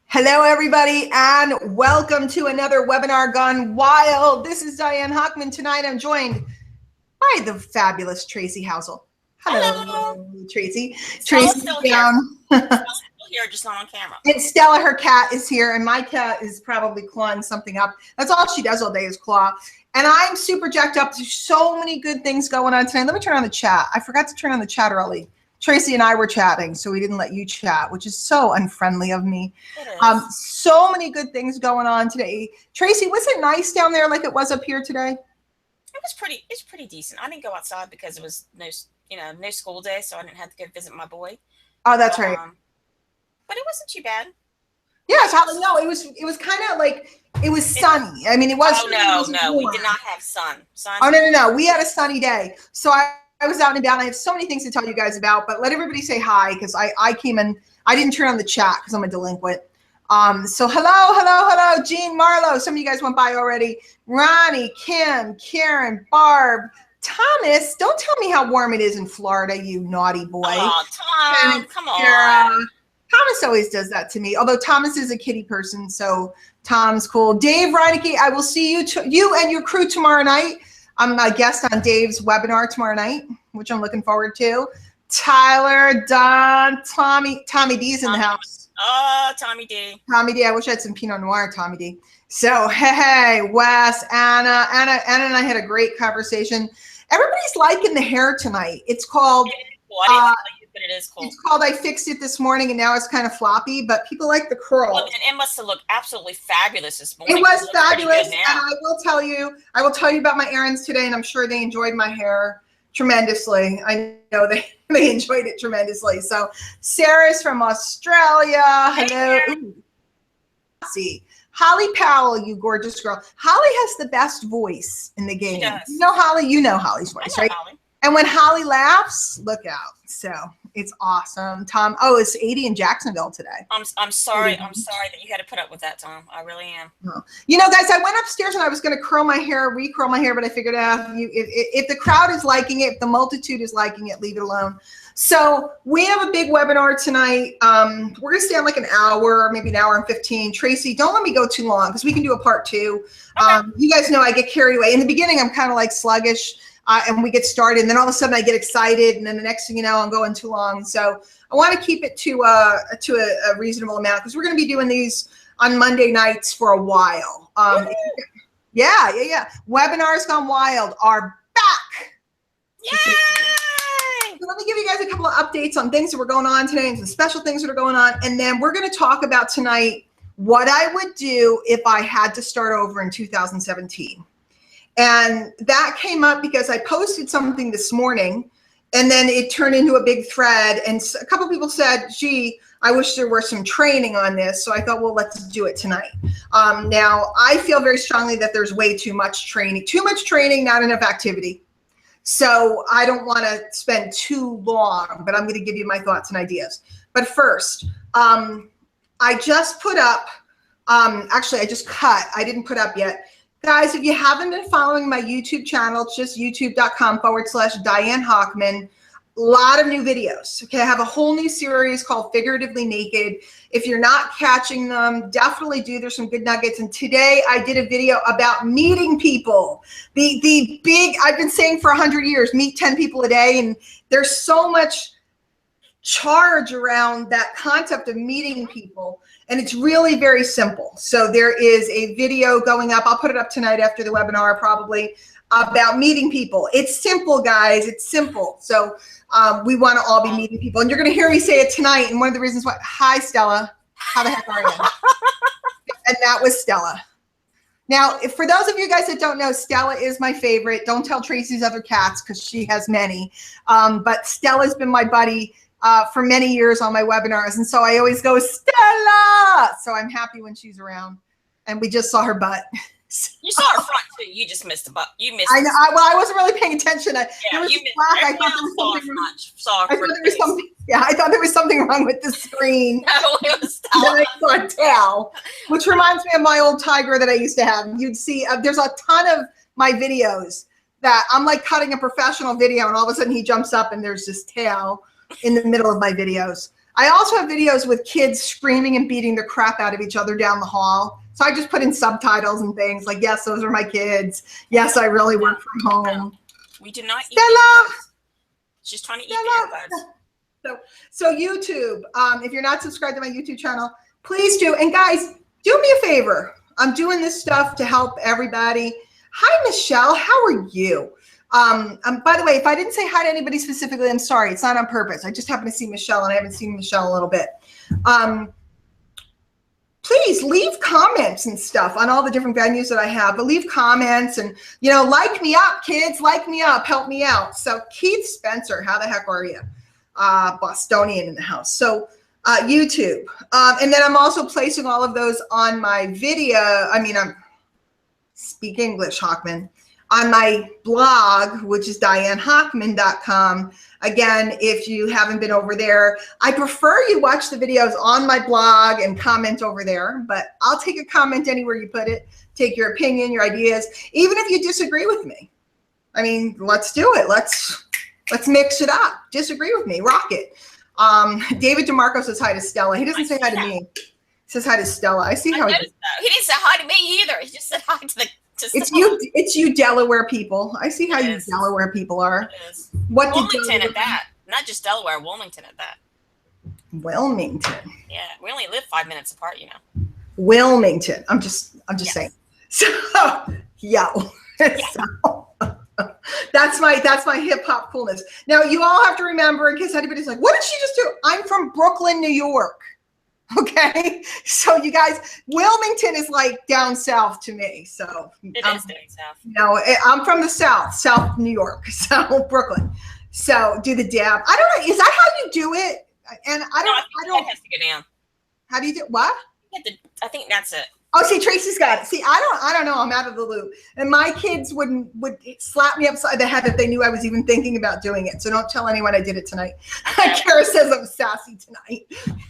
Hello, everybody, and welcome to another webinar gone wild. This is Diane Hockman. Tonight, I'm joined by the fabulous Tracy Housel. Hello, Tracy. Stella's still down. Here. Stella's still here, just not on camera. And Stella, her cat, is here, and my cat is probably clawing something up. That's all she does all day is claw. And I'm super jacked up. There's so many good things going on tonight. Let me turn on the chat. I forgot to turn on the chat early. Tracy and I were chatting, so we didn't let you chat, which is so unfriendly of me. So many good things going on today. Tracy, was it nice down there like it was up here today? It's pretty decent. I didn't go outside because it was no school day, so I didn't have to go visit my boy. Oh, that's right. But it wasn't too bad. Yes, no, it was kind of like it was sunny. I mean, it was. Oh no, we did not have sun. Oh no, we had a sunny day. So I was out and about. I have so many things to tell you guys about, but let everybody say hi because I came in. I didn't turn on the chat because I'm a delinquent. So hello, Jean, Marlo. Some of you guys went by already. Ronnie, Kim, Karen, Barb, Thomas. Don't tell me how warm it is in Florida, you naughty boy. Oh, Tom, come on. Thomas always does that to me. Although Thomas is a kitty person, so Tom's cool. Dave Reinecke, I will see you and your crew tomorrow night. I'm a guest on Dave's webinar tomorrow night, which I'm looking forward to. Tyler, Don, Tommy D's in the house. Oh, Tommy D. Tommy D. I wish I had some Pinot Noir, Tommy D. So, hey, Wes, Anna and I had a great conversation. Everybody's liking the hair tonight. It's called. But it is cool. It's called I Fixed It This Morning, and now it's kind of floppy, but people like the curl. Well, and it must have looked absolutely fabulous this morning. It was fabulous, and I will tell you about my errands today, and I'm sure they enjoyed my hair tremendously. I know they enjoyed it tremendously. So Sarah's from Australia. Hello. See, Holly Powell, you gorgeous girl. Holly has the best voice in the game. You know Holly? You know Holly's voice, right? Holly. And when Holly laughs, look out. So it's awesome. Tom, it's 80 in Jacksonville today. I'm sorry. I'm sorry that you had to put up with that, Tom. I really am. You know, guys, I went upstairs and I was going to recurl my hair, but I figured out if the crowd is liking it, if the multitude is liking it, leave it alone. So we have a big webinar tonight. We're going to stay on like an hour, maybe an hour and 15. Tracy, don't let me go too long because we can do a part two. Okay. You guys know I get carried away. In the beginning, I'm kind of like sluggish. And we get started, and then all of a sudden I get excited, and then the next thing you know, I'm going too long. So I want to keep it to a reasonable amount because we're going to be doing these on Monday nights for a while. Yeah. Webinars Gone Wild are back. Yay! So let me give you guys a couple of updates on things that were going on today and some special things that are going on, and then we're going to talk about tonight what I would do if I had to start over in 2017. And that came up because I posted something this morning and then it turned into a big thread. And a couple of people said, gee, I wish there were some training on this. So I thought, well, let's do it tonight. Now, I feel very strongly that there's way too much training, not enough activity. So I don't want to spend too long, but I'm going to give you my thoughts and ideas. But first, I just put up, actually, I just cut. I didn't put up yet. Guys, if you haven't been following my YouTube channel, it's just youtube.com/Diane Hockman. A lot of new videos. Okay, I have a whole new series called Figuratively Naked. If you're not catching them, definitely do. There's some good nuggets. And today I did a video about meeting people. The big, I've been saying for 100 years, meet 10 people a day. And there's so much charge around that concept of meeting people. And it's really very simple. So there is a video going up. I'll put it up tonight after the webinar probably about meeting people. It's simple, guys. It's simple. So we want to all be meeting people. And you're going to hear me say it tonight. And one of the reasons why, hi, Stella. How the heck are you? And that was Stella. Now, for those of you guys that don't know, Stella is my favorite. Don't tell Tracy's other cats because she has many. But Stella's been my buddy for many years on my webinars. And so I always go, Stella! So I'm happy when she's around. And we just saw her butt. You saw her front too. You just missed the butt. You missed. I know. I wasn't really paying attention. Yeah, you missed. I thought there was something wrong with the screen. No, it was Stella. Then I saw tail, which reminds me of my old tiger that I used to have. You'd see, there's a ton of my videos that I'm like cutting a professional video, and all of a sudden he jumps up and there's this tail in the middle of my videos. I also have videos with kids screaming and beating the crap out of each other down the hall. So I just put in subtitles and things like, yes, those are my kids. Yes, I really work from home. We do not eat Stella! earbuds. She's trying to eat the earbuds. So YouTube, if you're not subscribed to my YouTube channel, please do. And guys, do me a favor. I'm doing this stuff to help everybody. Hi, Michelle. How are you? By the way, if I didn't say hi to anybody specifically, I'm sorry. It's not on purpose. I just happened to see Michelle, and I haven't seen Michelle in a little bit. Please leave comments and stuff on all the different venues that I have. But leave comments and, like me up, kids. Like me up. Help me out. So Keith Spencer, how the heck are you? Bostonian in the house. So YouTube. And then I'm also placing all of those on my video. I'm speak English, Hawkman. On my blog, which is dianehawkman.com. Again, if you haven't been over there, I prefer you watch the videos on my blog and comment over there, but I'll take a comment anywhere you put it, take your opinion, your ideas, even if you disagree with me. Let's do it. Let's mix it up. Disagree with me, rock it. David DeMarco says hi to Stella. He doesn't say hi to me. He says hi to Stella. I see how he didn't say hi to me either. He just said hi to the It's you Delaware people. I see how you Delaware people are. It is. What Wilmington at that. Not just Delaware, Wilmington at that. Wilmington. Yeah, we only live 5 minutes apart, Wilmington. I'm just saying. So yo. So, that's my hip hop coolness. Now you all have to remember, in case anybody's like, what did she just do? I'm from Brooklyn, New York. Okay, so you guys, Wilmington is like down south to me. So it is down south. No, I'm from the South New York, so Brooklyn. So do the dab. I don't know. Is that how you do it? And I don't. It has to go down. How do you do what? I think that's it. Oh, see, Tracy's got it. See, I don't know. I'm out of the loop. And my kids would slap me upside the head if they knew I was even thinking about doing it. So don't tell anyone I did it tonight. Okay. Kara says I'm sassy tonight.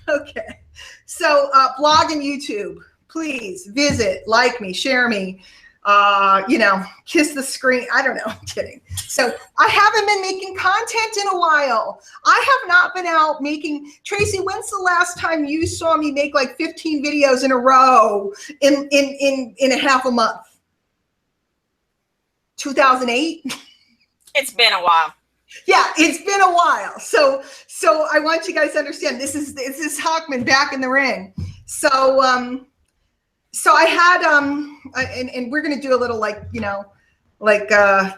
Okay. So blog and YouTube, please visit, like me, share me, kiss the screen. I don't know. I'm kidding. So I haven't been making content in a while. I have not been out making. Tracy, when's the last time you saw me make like 15 videos in a row in a half a month? 2008? It's been a while. Yeah, it's been a while. So I want you guys to understand this is Hawkman back in the ring. So I had and we're gonna do a little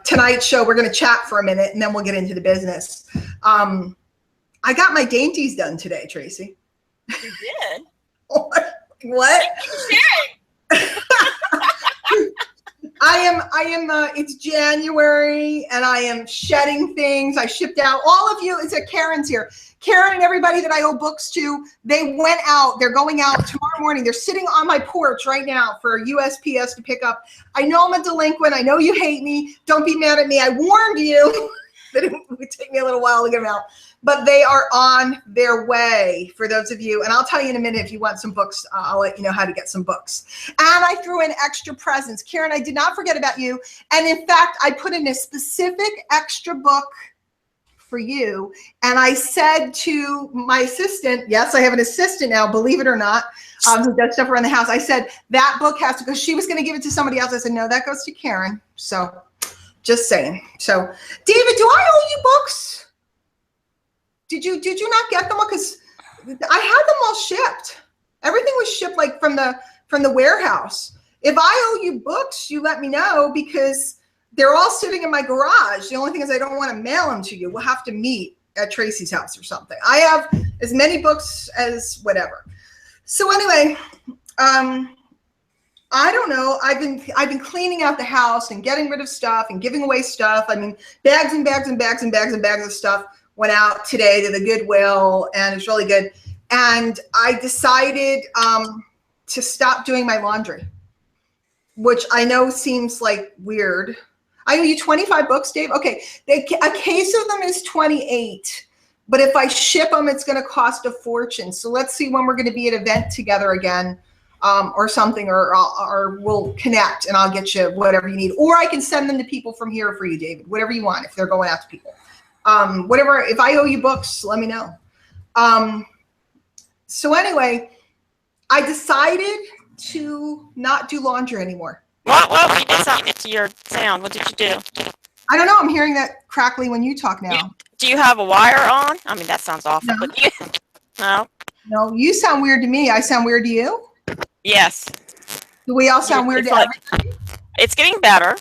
Tonight Show. We're gonna chat for a minute and then we'll get into the business. I got my dainties done today, Tracy. You did? What? I am it's January and I am shedding things. I shipped out all of you. It's Karen's here. Karen and everybody that I owe books to, they went out. They're going out tomorrow morning. They're sitting on my porch right now for USPS to pick up. I know I'm a delinquent. I know you hate me. Don't be mad at me. I warned you that it would take me a little while to get them out. But they are on their way for those of you. And I'll tell you in a minute if you want some books. I'll let you know how to get some books. And I threw in extra presents. Karen, I did not forget about you. And in fact, I put in a specific extra book for you. And I said to my assistant, yes, I have an assistant now, believe it or not, who does stuff around the house. I said, that book has to go. She was going to give it to somebody else. I said, no, that goes to Karen. So just saying. So David, do I owe you books? Did you not get them? Because I had them all shipped. Everything was shipped like from the warehouse. If I owe you books, you let me know because they're all sitting in my garage. The only thing is I don't want to mail them to you. We'll have to meet at Tracy's house or something. I have as many books as whatever. So anyway, I don't know. I've been cleaning out the house and getting rid of stuff and giving away stuff. I mean, bags and bags and bags and bags and bags of stuff went out today to the Goodwill, and it's really good. And I decided to stop doing my laundry, which I know seems like weird. I owe you 25 books, Dave. Okay, a case of them is 28, but if I ship them, it's going to cost a fortune. So let's see when we're going to be at an event together again, or something, or we'll connect and I'll get you whatever you need, or I can send them to people from here for you, David. Whatever you want, if they're going out to people. Whatever. If I owe you books, let me know. So anyway, I decided to not do laundry anymore. Well, you did something to your sound. What did you do? I don't know. I'm hearing that crackly when you talk now. Do you have a wire on? I mean, that sounds awful. No. But no? No, you sound weird to me. I sound weird to you? Yes. Do we all sound weird to everybody? It's getting better.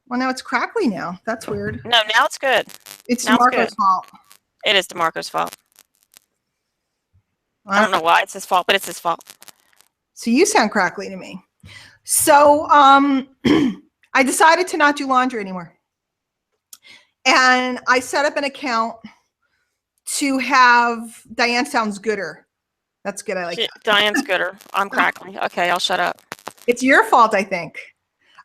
Well, now it's crackly now. That's weird. No, now it's good. It's DeMarco's fault. It is DeMarco's fault. I don't know why it's his fault, but it's his fault. So you sound crackly to me. So I decided to not do laundry anymore. And I set up an account to have Diane sounds gooder. That's good. I like that. Diane's gooder. I'm crackly. Okay, I'll shut up. It's your fault, I think.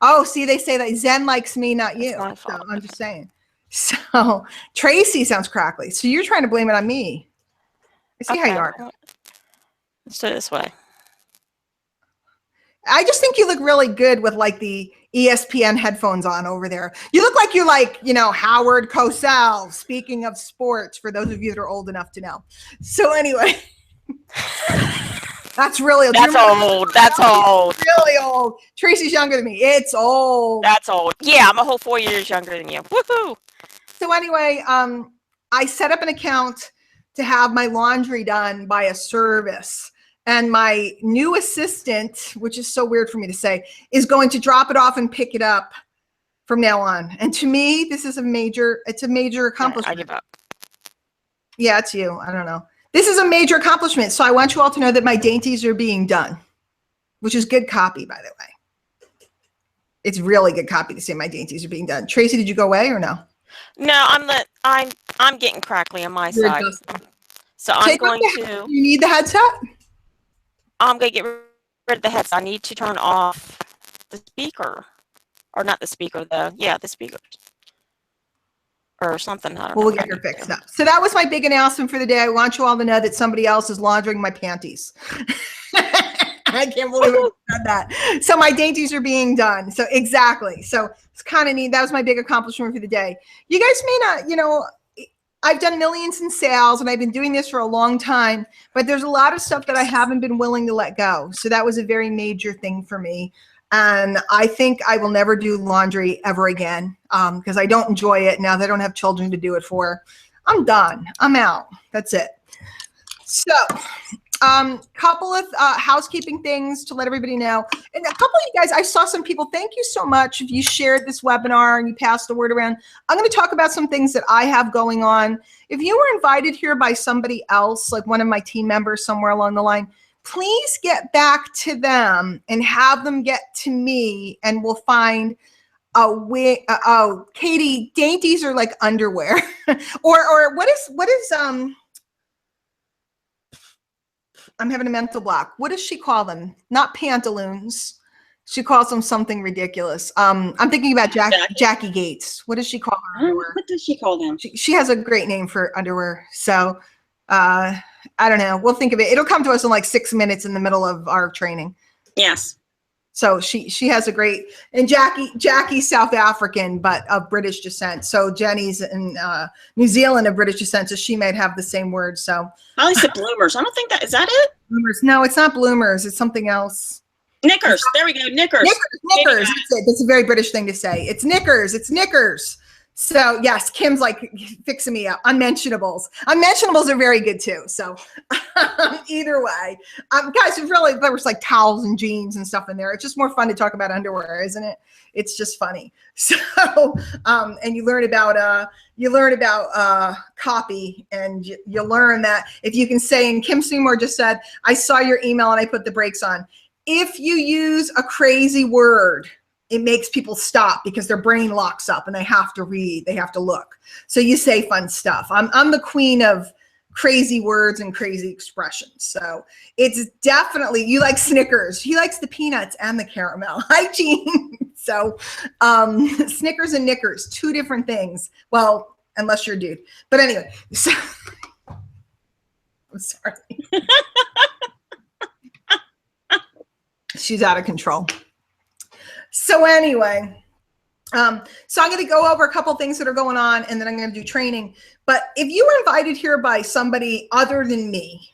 Oh, see, they say that Zen likes me, not you. It's my fault. So I'm just saying. So Tracy sounds crackly. So you're trying to blame it on me. I see how you are. Let's do it this way. I just think you look really good with like the ESPN headphones on over there. You look like you're like, you know, Howard Cosell, speaking of sports, for those of you that are old enough to know. So anyway, that's really old. That's old. That's old. Really old. Tracy's younger than me. It's old. That's old. Yeah, I'm a whole 4 years younger than you. Woohoo! So anyway, I set up an account to have my laundry done by a service. And my new assistant, which is so weird for me to say, is going to drop it off and pick it up from now on. And to me, this is it's a major accomplishment. I give up. Yeah, it's you. I don't know. This is a major accomplishment. So I want you all to know that my dainties are being done, which is good copy, by the way. It's really good copy to say my dainties are being done. Tracy, did you go away or no? No, I'm getting crackly on my side. So I'm going to. You need the headset? I'm going to get rid of the headset. I need to turn off the speaker. Or not the speaker, the speaker. Or something. I don't know. We'll get her fixed up. So that was my big announcement for the day. I want you all to know that somebody else is laundering my panties. I can't believe I said that. So my dainties are being done. So exactly. So it's kind of neat. That was my big accomplishment for the day. You guys may not, you know, I've done millions in sales and I've been doing this for a long time, but there's a lot of stuff that I haven't been willing to let go. So that was a very major thing for me. And I think I will never do laundry ever again because I don't enjoy it now that I don't have children to do it for. I'm done. I'm out. That's it. So couple of housekeeping things to let everybody know. And a couple of you guys, I saw some people, thank you so much if you shared this webinar and you passed the word around. I'm going to talk about some things that I have going on. If you were invited here by somebody else, like one of my team members somewhere along the line, please get back to them and have them get to me and we'll find a way. Oh, Katie, dainties are like underwear or what is I'm having a mental block. What does she call them? Not pantaloons. She calls them something ridiculous. I'm thinking about Jackie Gates. What does she call her underwear? What does she call them? She has a great name for underwear. So I don't know. We'll think of it. It'll come to us in like 6 minutes in the middle of our training. Yes. So she has a great, and Jackie's South African, but of British descent. So Jenny's in New Zealand of British descent, so she might have the same word. So I said bloomers. I don't think is that it? Bloomers. No, it's not bloomers. It's something else. Knickers. There we go. Knickers. Knickers. That's it. That's a very British thing to say. It's knickers. It's knickers. So yes, Kim's like fixing me up. Unmentionables. Unmentionables are very good too. So either way, guys, really, there was like towels and jeans and stuff in there. It's just more fun to talk about underwear, isn't it? It's just funny. So, and you learn about copy, and you learn that if you can say, and Kim Seymour just said, I saw your email and I put the brakes on. If you use a crazy word, it makes people stop because their brain locks up and they have to read, they have to look. So you say fun stuff. I'm the queen of crazy words and crazy expressions. So it's definitely, you like Snickers. He likes the peanuts and the caramel. Hi, Jean. So Snickers and knickers, two different things. Well, unless you're a dude. But anyway, so I'm sorry. She's out of control. So anyway, so I'm going to go over a couple things that are going on, and then I'm going to do training. But if you were invited here by somebody other than me,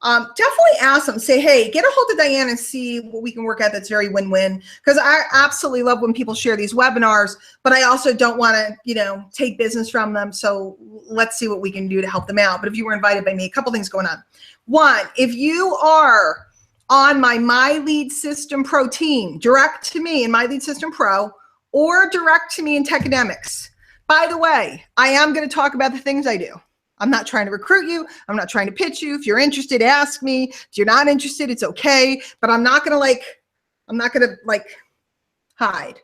definitely ask them, say, hey, get a hold of Diane and see what we can work out that's very win-win. Because I absolutely love when people share these webinars, but I also don't want to, take business from them. So let's see what we can do to help them out. But if you were invited by me, a couple things going on. One, if you are on my Lead System Pro team, direct to me in My Lead System Pro or direct to me in Techademics. By the way, I am going to talk about the things I do. I'm not trying to recruit you. I'm not trying to pitch you. If you're interested, ask me. If you're not interested, it's okay. But I'm not going to hide.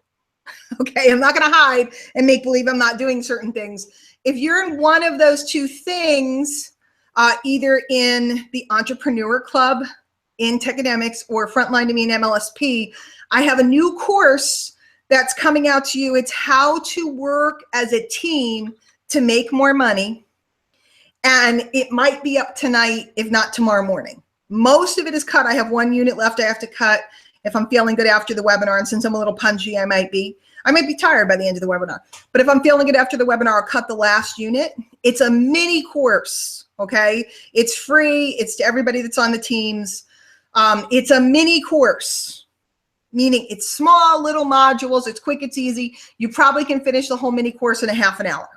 Okay. I'm not going to hide and make believe I'm not doing certain things. If you're in one of those two things, either in the Entrepreneur Club in Techademics or Frontline to Me in MLSP, I have a new course that's coming out to you. It's how to work as a team to make more money. And it might be up tonight, if not tomorrow morning. Most of it is cut. I have one unit left I have to cut if I'm feeling good after the webinar. And since I'm a little punchy, I might be tired by the end of the webinar. But if I'm feeling good after the webinar, I'll cut the last unit. It's a mini course, okay? It's free. It's to everybody that's on the teams. It's a mini course, meaning it's small, little modules. It's quick, it's easy. You probably can finish the whole mini course in a half an hour,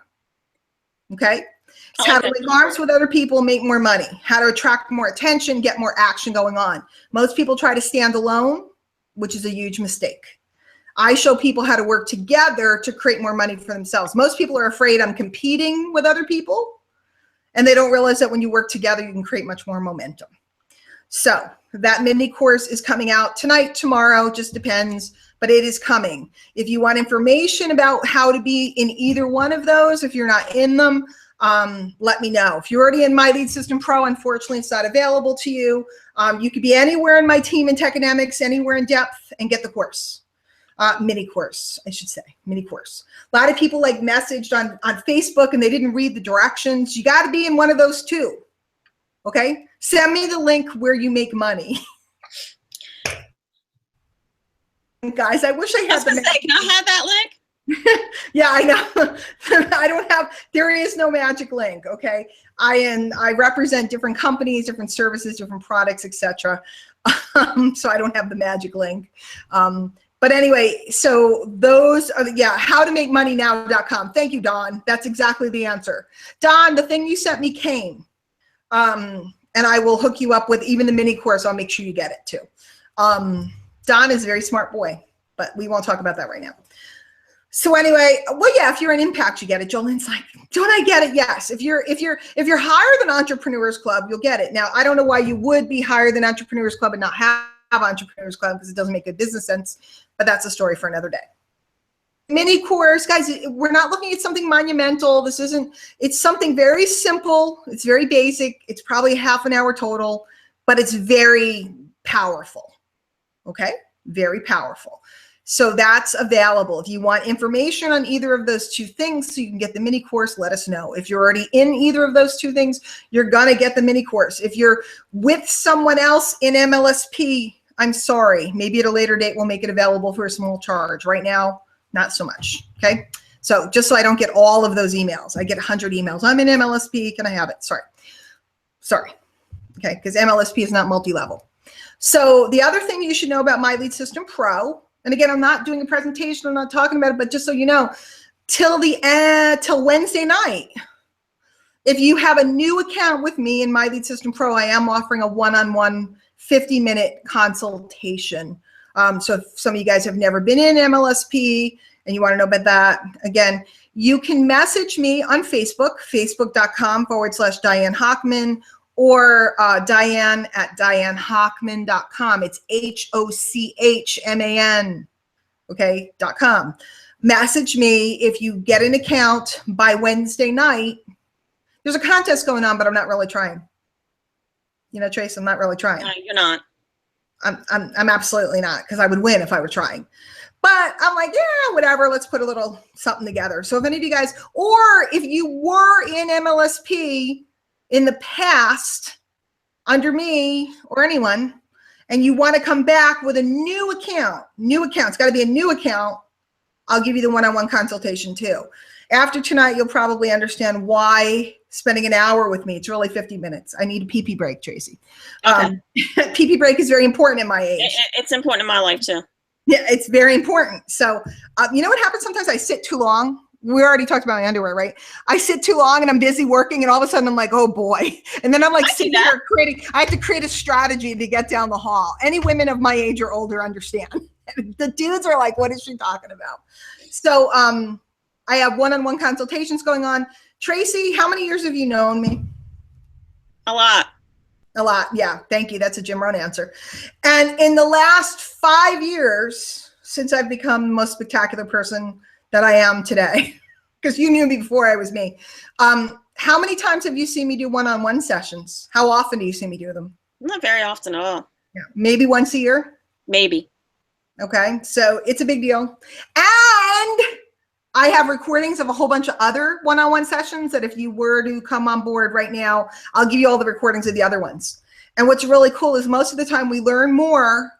okay? It's how to link arms with other people, make more money, how to attract more attention, get more action going on. Most people try to stand alone, which is a huge mistake. I show people how to work together to create more money for themselves. Most people are afraid I'm competing with other people, and they don't realize that when you work together, you can create much more momentum. So that mini course is coming out tonight, tomorrow, just depends, but it is coming. If you want information about how to be in either one of those, if you're not in them, let me know. If you're already in My Lead System Pro, unfortunately, it's not available to you. You could be anywhere in my team in Techademics, anywhere in depth, and get the course. Mini course, I should say, mini course. A lot of people messaged on Facebook and they didn't read the directions. You got to be in one of those two. Okay, send me the link where you make money. Guys, I wish I had the magic. Can I have that link? Yeah, I know. I don't have, there is no magic link, okay? I represent different companies, different services, different products, etc. So I don't have the magic link. But anyway, so those are howtomakemoneynow.com. Thank you, Dawn. That's exactly the answer. Dawn, the thing you sent me came. And I will hook you up with even the mini course. I'll make sure you get it too. Don is a very smart boy, but we won't talk about that right now. So anyway, well, yeah, if you're an impact, you get it. Jolene's like, don't I get it? Yes. If you're higher than Entrepreneurs Club, you'll get it. Now, I don't know why you would be higher than Entrepreneurs Club and not have Entrepreneurs Club, because it doesn't make good business sense, but that's a story for another day. Mini course, guys, we're not looking at something monumental. It's something very simple. It's very basic. It's probably half an hour total, but it's very powerful. Okay? Very powerful. So that's available. If you want information on either of those two things so you can get the mini course, let us know. If you're already in either of those two things, you're going to get the mini course. If you're with someone else in MLSP, I'm sorry. Maybe at a later date, we'll make it available for a small charge. Right now, not so much, okay? So just so I don't get all of those emails. I get 100 emails. I'm in MLSP, can I have it? Sorry, okay? Because MLSP is not multi-level. So the other thing you should know about My Lead System Pro, and again, I'm not doing a presentation, I'm not talking about it, but just so you know, till Wednesday night, if you have a new account with me in My Lead System Pro, I am offering a one-on-one 50-minute consultation. So if some of you guys have never been in MLSP and you want to know about that, again, you can message me on Facebook, facebook.com/Diane Hochman, or Diane@DianeHochman.com. It's HOCHMAN, okay, .com. Message me if you get an account by Wednesday night. There's a contest going on, but I'm not really trying. You know, Trace, I'm not really trying. No, you're not. I'm absolutely not, because I would win if I were trying. But I'm like, yeah, whatever. Let's put a little something together. So if any of you guys, or if you were in MLSP in the past under me or anyone, and you want to come back with a new account, it's got to be a new account, I'll give you the one-on-one consultation too. After tonight, you'll probably understand why spending an hour with me. It's really 50 minutes. I need a pee-pee break, Tracy. Okay. Pee-pee break is very important in my age. It's important in my life too. Yeah, it's very important. So, you know what happens? Sometimes I sit too long. We already talked about my underwear, right? I sit too long and I'm busy working, and all of a sudden I'm like, oh boy. And then I'm like sitting here I have to create a strategy to get down the hall. Any women of my age or older understand. The dudes are like, what is she talking about? So I have one-on-one consultations going on. Tracy, how many years have you known me? A lot. A lot. Yeah. Thank you. That's a Jim Rohn answer. And in the last 5 years, since I've become the most spectacular person that I am today, because you knew me before I was me, how many times have you seen me do one-on-one sessions? How often do you see me do them? Not very often at all. Yeah. Maybe once a year? Maybe. Okay. So it's a big deal. And I have recordings of a whole bunch of other one-on-one sessions that if you were to come on board right now, I'll give you all the recordings of the other ones. And what's really cool is most of the time we learn more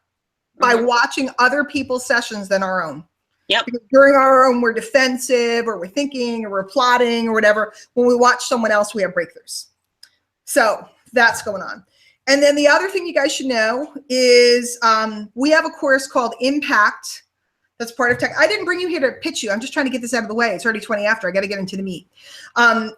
by watching other people's sessions than our own. Yep. Because during our own, we're defensive, or we're thinking, or we're plotting, or whatever. When we watch someone else, we have breakthroughs. So that's going on. And then the other thing you guys should know is we have a course called Impact. That's part of tech. I didn't bring you here to pitch you. I'm just trying to get this out of the way. It's already 20 after. I got to get into the meat.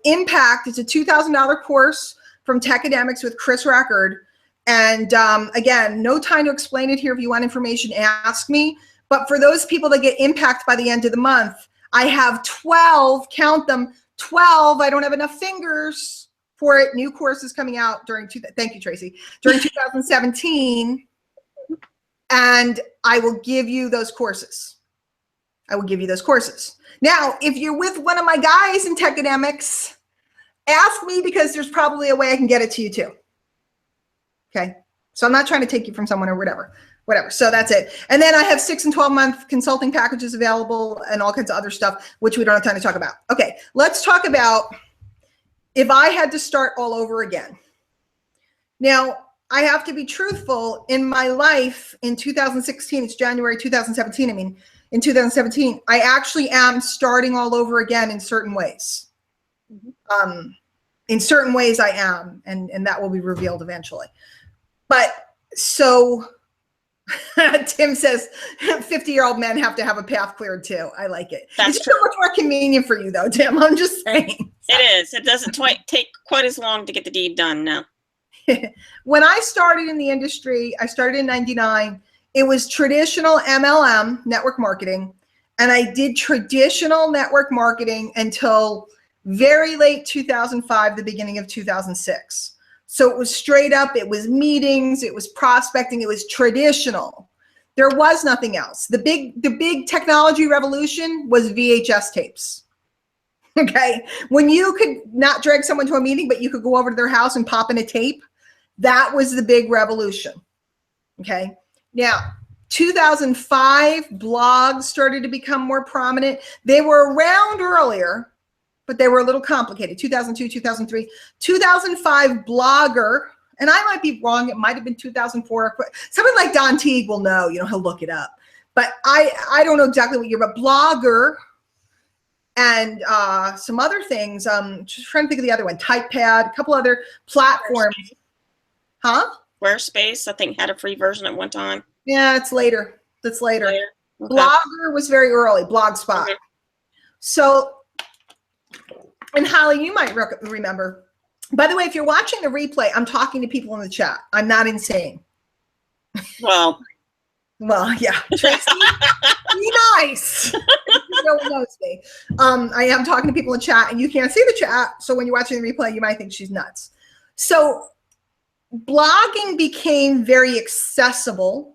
Impact is a $2,000 course from Techademics with Chris Record. And again, no time to explain it here. If you want information, ask me. But for those people that get Impact by the end of the month, I have 12, count them, 12. I don't have enough fingers for it. New courses coming out during, thank you, Tracy, during 2017. And I will give you those courses. I will give you those courses. Now, if you're with one of my guys in Techademics, ask me, because there's probably a way I can get it to you too. Okay. So I'm not trying to take you from someone or whatever. So that's it. And then I have 6 and 12-month consulting packages available and all kinds of other stuff, which we don't have time to talk about. Okay. Let's talk about if I had to start all over again. Now, I have to be truthful. In my life in 2016, it's January 2017. I mean, in 2017, I actually am starting all over again in certain ways. In certain ways I am, and that will be revealed eventually. But so Tim says 50-year-old men have to have a path cleared too. I like it. That's it's so much more convenient for you though, Tim. I'm just saying. It is. It doesn't take quite as long to get the deed done now. When I started in the industry, I started in 99. It was traditional MLM, network marketing. And I did traditional network marketing until very late 2005, the beginning of 2006. So it was straight up, it was meetings, it was prospecting, it was traditional. There was nothing else. The big technology revolution was VHS tapes. Okay. When you could not drag someone to a meeting, but you could go over to their house and pop in a tape, that was the big revolution. Okay. Now, 2005, blogs started to become more prominent. They were around earlier, but they were a little complicated. 2002, 2003, 2005 Blogger, and I might be wrong. It might have been 2004. Someone like Don Teague will know, he'll look it up. But I don't know exactly what year, but Blogger and some other things. Just trying to think of the other one, TypePad, a couple other platforms. Huh? Squarespace, I think, had a free version at one time. Yeah, it's later. That's later. Okay. Blogger was very early, Blogspot. Okay. So, and Holly, you might remember. By the way, if you're watching the replay, I'm talking to people in the chat. I'm not insane. Well, yeah. Tracy, be nice. No one knows me. I am talking to people in chat, and you can't see the chat. So when you're watching the replay, you might think she's nuts. So blogging became very accessible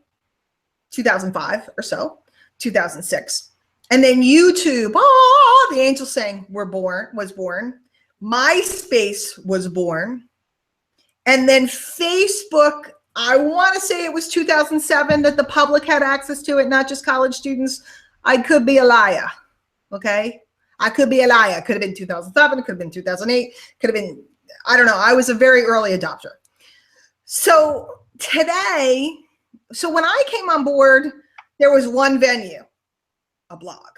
2005 or so, 2006. And then YouTube, the angels sang was born. MySpace was born. And then Facebook, I want to say it was 2007 that the public had access to it, not just college students. I could be a liar, okay? I could be a liar. Could have been 2007, it could have been 2008, could have been, I don't know. I was a very early adopter. So today, when I came on board, there was one venue, a blog,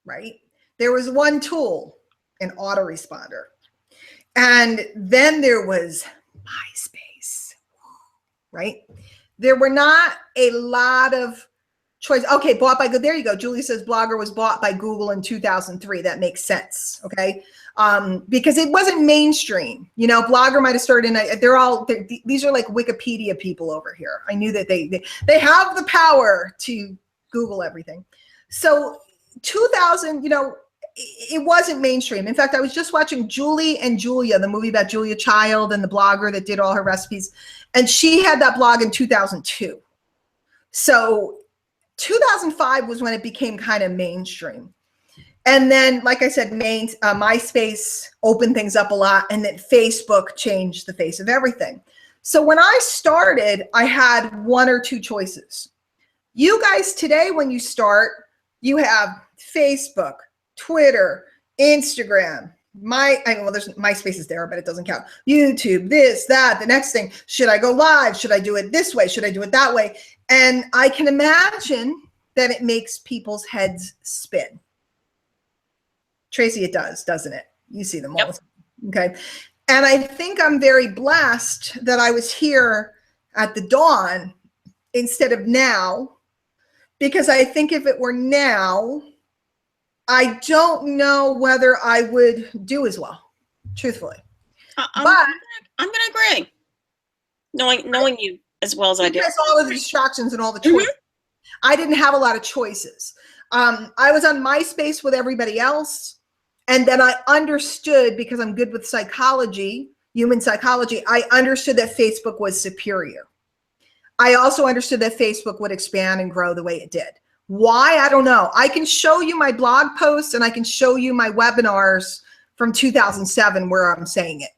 right? There was one tool, an autoresponder. And then there was MySpace, right? There were not a lot of choice. Okay, bought by Google. There you go. Julie says Blogger was bought by Google in 2003. That makes sense. Okay, because it wasn't mainstream. You know, Blogger might have started in. These are like Wikipedia people over here. I knew that they have the power to Google everything. So 2000, you know, it wasn't mainstream. In fact, I was just watching Julie and Julia, the movie about Julia Child and the blogger that did all her recipes. And she had that blog in 2002. So 2005 was when it became kind of mainstream. And then, like I said, MySpace opened things up a lot. And then Facebook changed the face of everything. So when I started, I had one or two choices. You guys today, when you start, you have Facebook, Twitter, Instagram, there's MySpace is there, but it doesn't count. YouTube, this, that, the next thing. Should I go live? Should I do it this way? Should I do it that way? And I can imagine that it makes people's heads spin. Tracy, it does, doesn't it? You see them all. Yep. Okay. And I think I'm very blessed that I was here at the dawn instead of now, because I think if it were now, I don't know whether I would do as well, truthfully. I'm going to agree. Knowing you as well as I do. Because all of the distractions and all the choices. I didn't have a lot of choices. I was on MySpace with everybody else. And then I understood, because I'm good with psychology, human psychology, I understood that Facebook was superior. I also understood that Facebook would expand and grow the way it did. Why? I don't know. I can show you my blog posts and I can show you my webinars from 2007 where I'm saying it.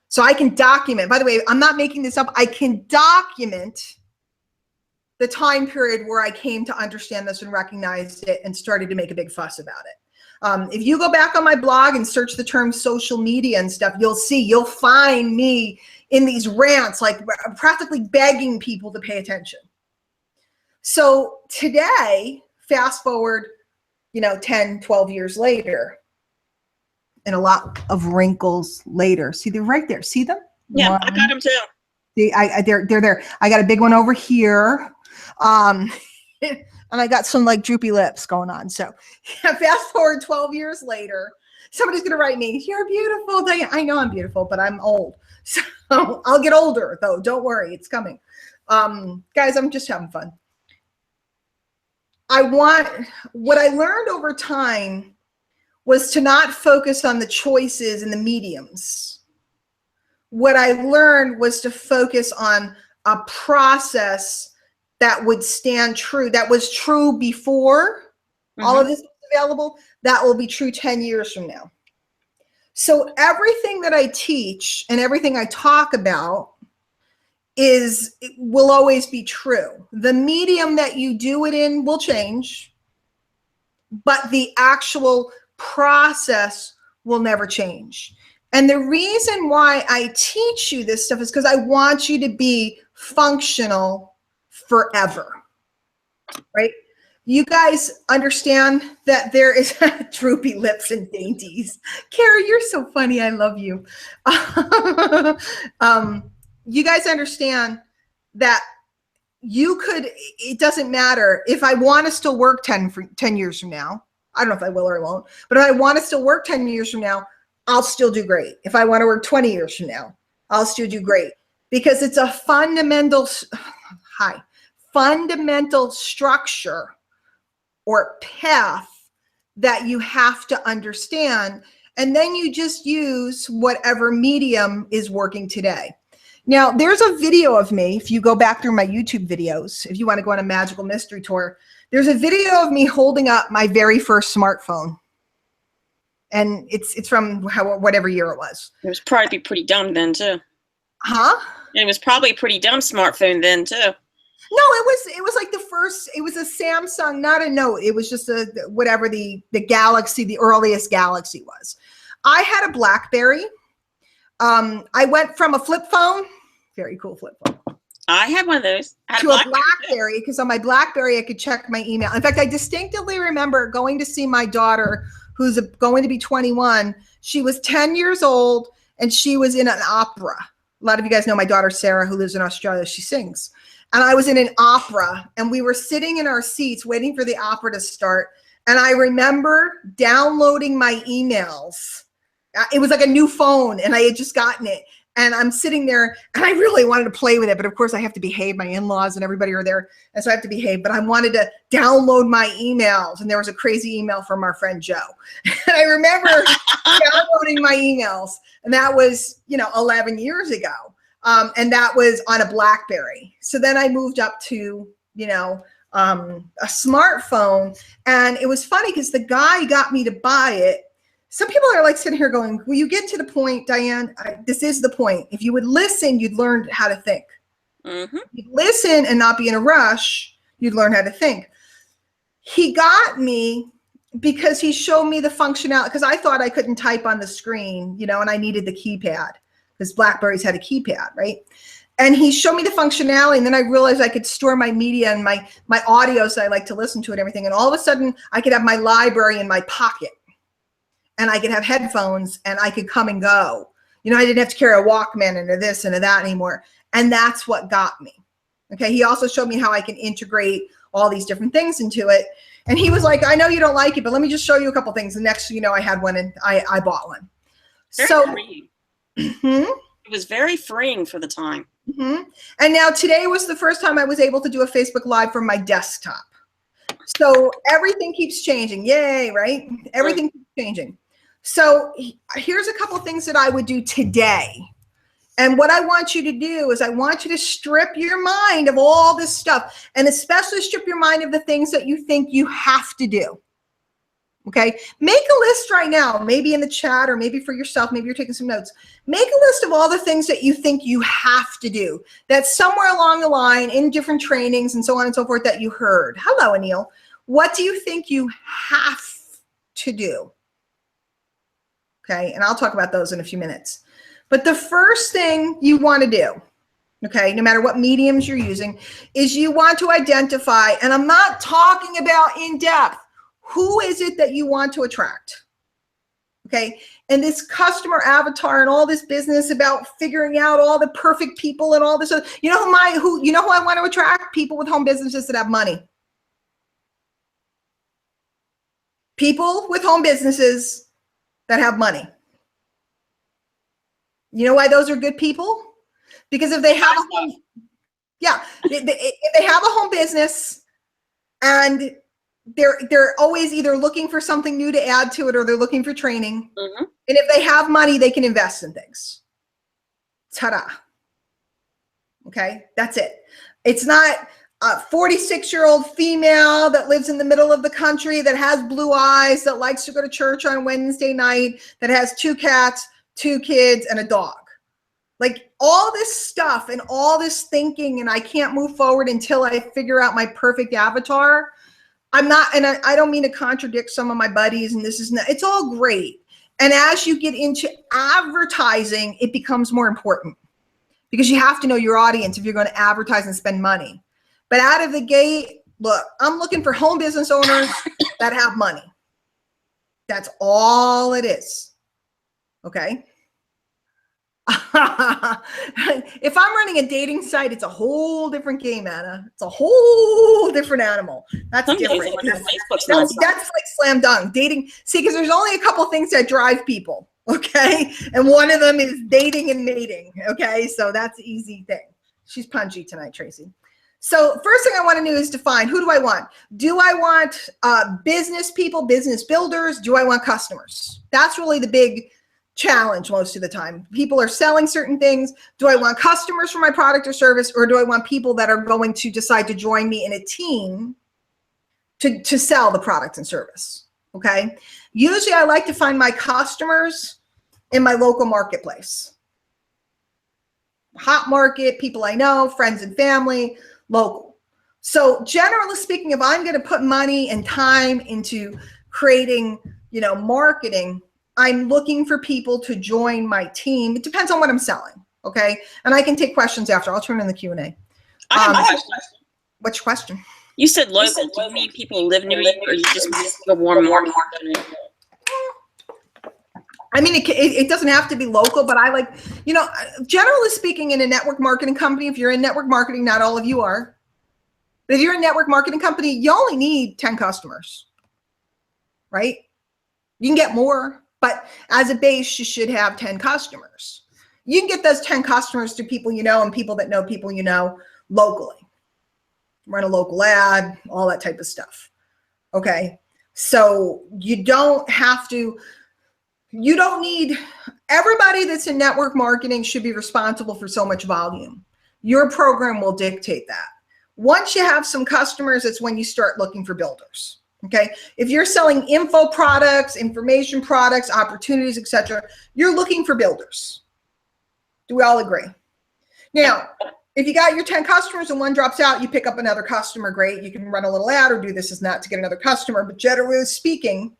So I can document. By the way, I'm not making this up. I can document the time period where I came to understand this and recognized it and started to make a big fuss about it. If you go back on my blog and search the term social media and stuff, you'll find me in these rants, like practically begging people to pay attention. So today, fast forward, 10, 12 years later, and a lot of wrinkles later. See, they're right there. See them? Yeah, I got them too. See, they're there. I got a big one over here. And I got some like droopy lips going on. So fast forward 12 years later, somebody's going to write me, "You're beautiful, Diane." I know I'm beautiful, but I'm old. So I'll get older though. Don't worry. It's coming. Guys, I'm just having fun. What I learned over time was to not focus on the choices and the mediums. What I learned was to focus on a process that would stand true, that was true before all of this was available, that will be true 10 years from now. So everything that I teach and everything I talk about will always be true. The medium that you do it in will change, but the actual process will never change. And the reason why I teach you this stuff is because I want you to be functional forever, right? You guys understand that there is droopy lips and dainties. Carrie, you're so funny. I love you. You guys understand that it doesn't matter if I want to still work 10 years from now. I don't know if I will or I won't, but if I want to still work 10 years from now, I'll still do great. If I want to work 20 years from now, I'll still do great, because it's a fundamental structure or path that you have to understand. And then you just use whatever medium is working today. Now, there's a video of me. If you go back through my YouTube videos, if you want to go on a magical mystery tour, there's a video of me holding up my very first smartphone. And it's from whatever year it was. It was probably pretty dumb then too. Huh? And it was probably a pretty dumb smartphone then too. No, it was like the first, it was a Samsung, not a Note. It was just whatever the Galaxy, the earliest Galaxy was. I had a BlackBerry. I went from a flip phone, very cool flip phone. I had one of those. To a BlackBerry, because on my BlackBerry, I could check my email. In fact, I distinctively remember going to see my daughter, who's going to be 21. She was 10 years old, and she was in an opera. A lot of you guys know my daughter, Sarah, who lives in Australia. She sings. And I was in an opera, and we were sitting in our seats waiting for the opera to start. And I remember downloading my emails. It was like a new phone, and I had just gotten it. And I'm sitting there, and I really wanted to play with it. But of course, I have to behave. My in-laws and everybody are there, and so I have to behave. But I wanted to download my emails, and there was a crazy email from our friend Joe. And I remember downloading my emails, and that was, 11 years ago. And that was on a BlackBerry. So then I moved up to, a smartphone. And it was funny because the guy got me to buy it. Some people are like sitting here going, will you get to the point, Diane? This is the point. If you would listen, you'd learn how to think. Mm-hmm. You'd listen and not be in a rush, you'd learn how to think. He got me because he showed me the functionality, because I thought I couldn't type on the screen, and I needed the keypad because BlackBerries had a keypad, right? And he showed me the functionality, and then I realized I could store my media and my audio, so I like to listen to it and everything. And all of a sudden, I could have my library in my pocket, and I could have headphones, and I could come and go. I didn't have to carry a Walkman and a this and a that anymore. And that's what got me. Okay. He also showed me how I can integrate all these different things into it. And he was like, I know you don't like it, but let me just show you a couple things. And next, I had one, and I bought one. Very freeing. Mm-hmm. It was very freeing for the time. Mm-hmm. And now today was the first time I was able to do a Facebook Live from my desktop. So everything keeps changing. Yay, right? Everything keeps changing. So here's a couple of things that I would do today. And what I want you to do is I want you to strip your mind of all this stuff, and especially strip your mind of the things that you think you have to do. Okay. Make a list right now, maybe in the chat or maybe for yourself. Maybe you're taking some notes. Make a list of all the things that you think you have to do. That's somewhere along the line in different trainings and so on and so forth that you heard. Hello, Anil. What do you think you have to do? Okay. And I'll talk about those in a few minutes. But the first thing you want to do, okay, no matter what mediums you're using, is you want to identify, and I'm not talking about in depth, who is it that you want to attract? Okay. And this customer avatar and all this business about figuring out all the perfect people and all this, who I want to attract? People with home businesses that have money. People with home businesses that have money. You know why those are good people? Because if they have a home, if they have a home business and they're always either looking for something new to add to it, or they're looking for training. Mm-hmm. And if they have money, they can invest in things. Ta-da. Okay, that's it. It's not a 46-year-old female that lives in the middle of the country that has blue eyes, that likes to go to church on Wednesday night, that has 2 cats, 2 kids, and a dog. Like all this stuff and all this thinking, and I can't move forward until I figure out my perfect avatar. I'm not, and I don't mean to contradict some of my buddies, and this is not, it's all great. And as you get into advertising, it becomes more important because you have to know your audience if you're going to advertise and spend money. But out of the gate, look, I'm looking for home business owners that have money. That's all it is. Okay. If I'm running a dating site, it's a whole different game, Anna. It's a whole different animal. That's different. That's like slam dunk. Dating, see, because there's only a couple things that drive people, okay? And one of them is dating and mating, okay? So that's an easy thing. She's punchy tonight, Tracy. So first thing I want to do is define, who do I want? Do I want business people, business builders? Do I want customers? That's really the big challenge most of the time. People are selling certain things. Do I want customers for my product or service, or do I want people that are going to decide to join me in a team to sell the product and service? Okay. Usually I like to find my customers in my local marketplace. Hot market, people I know, friends and family, local. So generally speaking, if I'm going to put money and time into creating, marketing, I'm looking for people to join my team. It depends on what I'm selling. Okay. And I can take questions after. I'll turn in the Q&A. I have a question. Which question? You said local. Do you mean people live near you, or you just want a warm market? I mean, it doesn't have to be local, but I like, you know, generally speaking, in a network marketing company, if you're in network marketing, not all of you are, but if you're a network marketing company, you only need 10 customers, right? You can get more, but as a base, you should have 10 customers. You can get those 10 customers to people you know and people that know people you know locally. Run a local ad, all that type of stuff. Okay. So you don't need, everybody that's in network marketing should be responsible for so much volume. Your program will dictate that. Once you have some customers, it's when you start looking for builders. Okay. If you're selling info products, information products, opportunities, etc., you're looking for builders. Do we all agree? Now, if you got your 10 customers and one drops out, you pick up another customer, great. You can run a little ad or do this as not to get another customer. But generally speaking,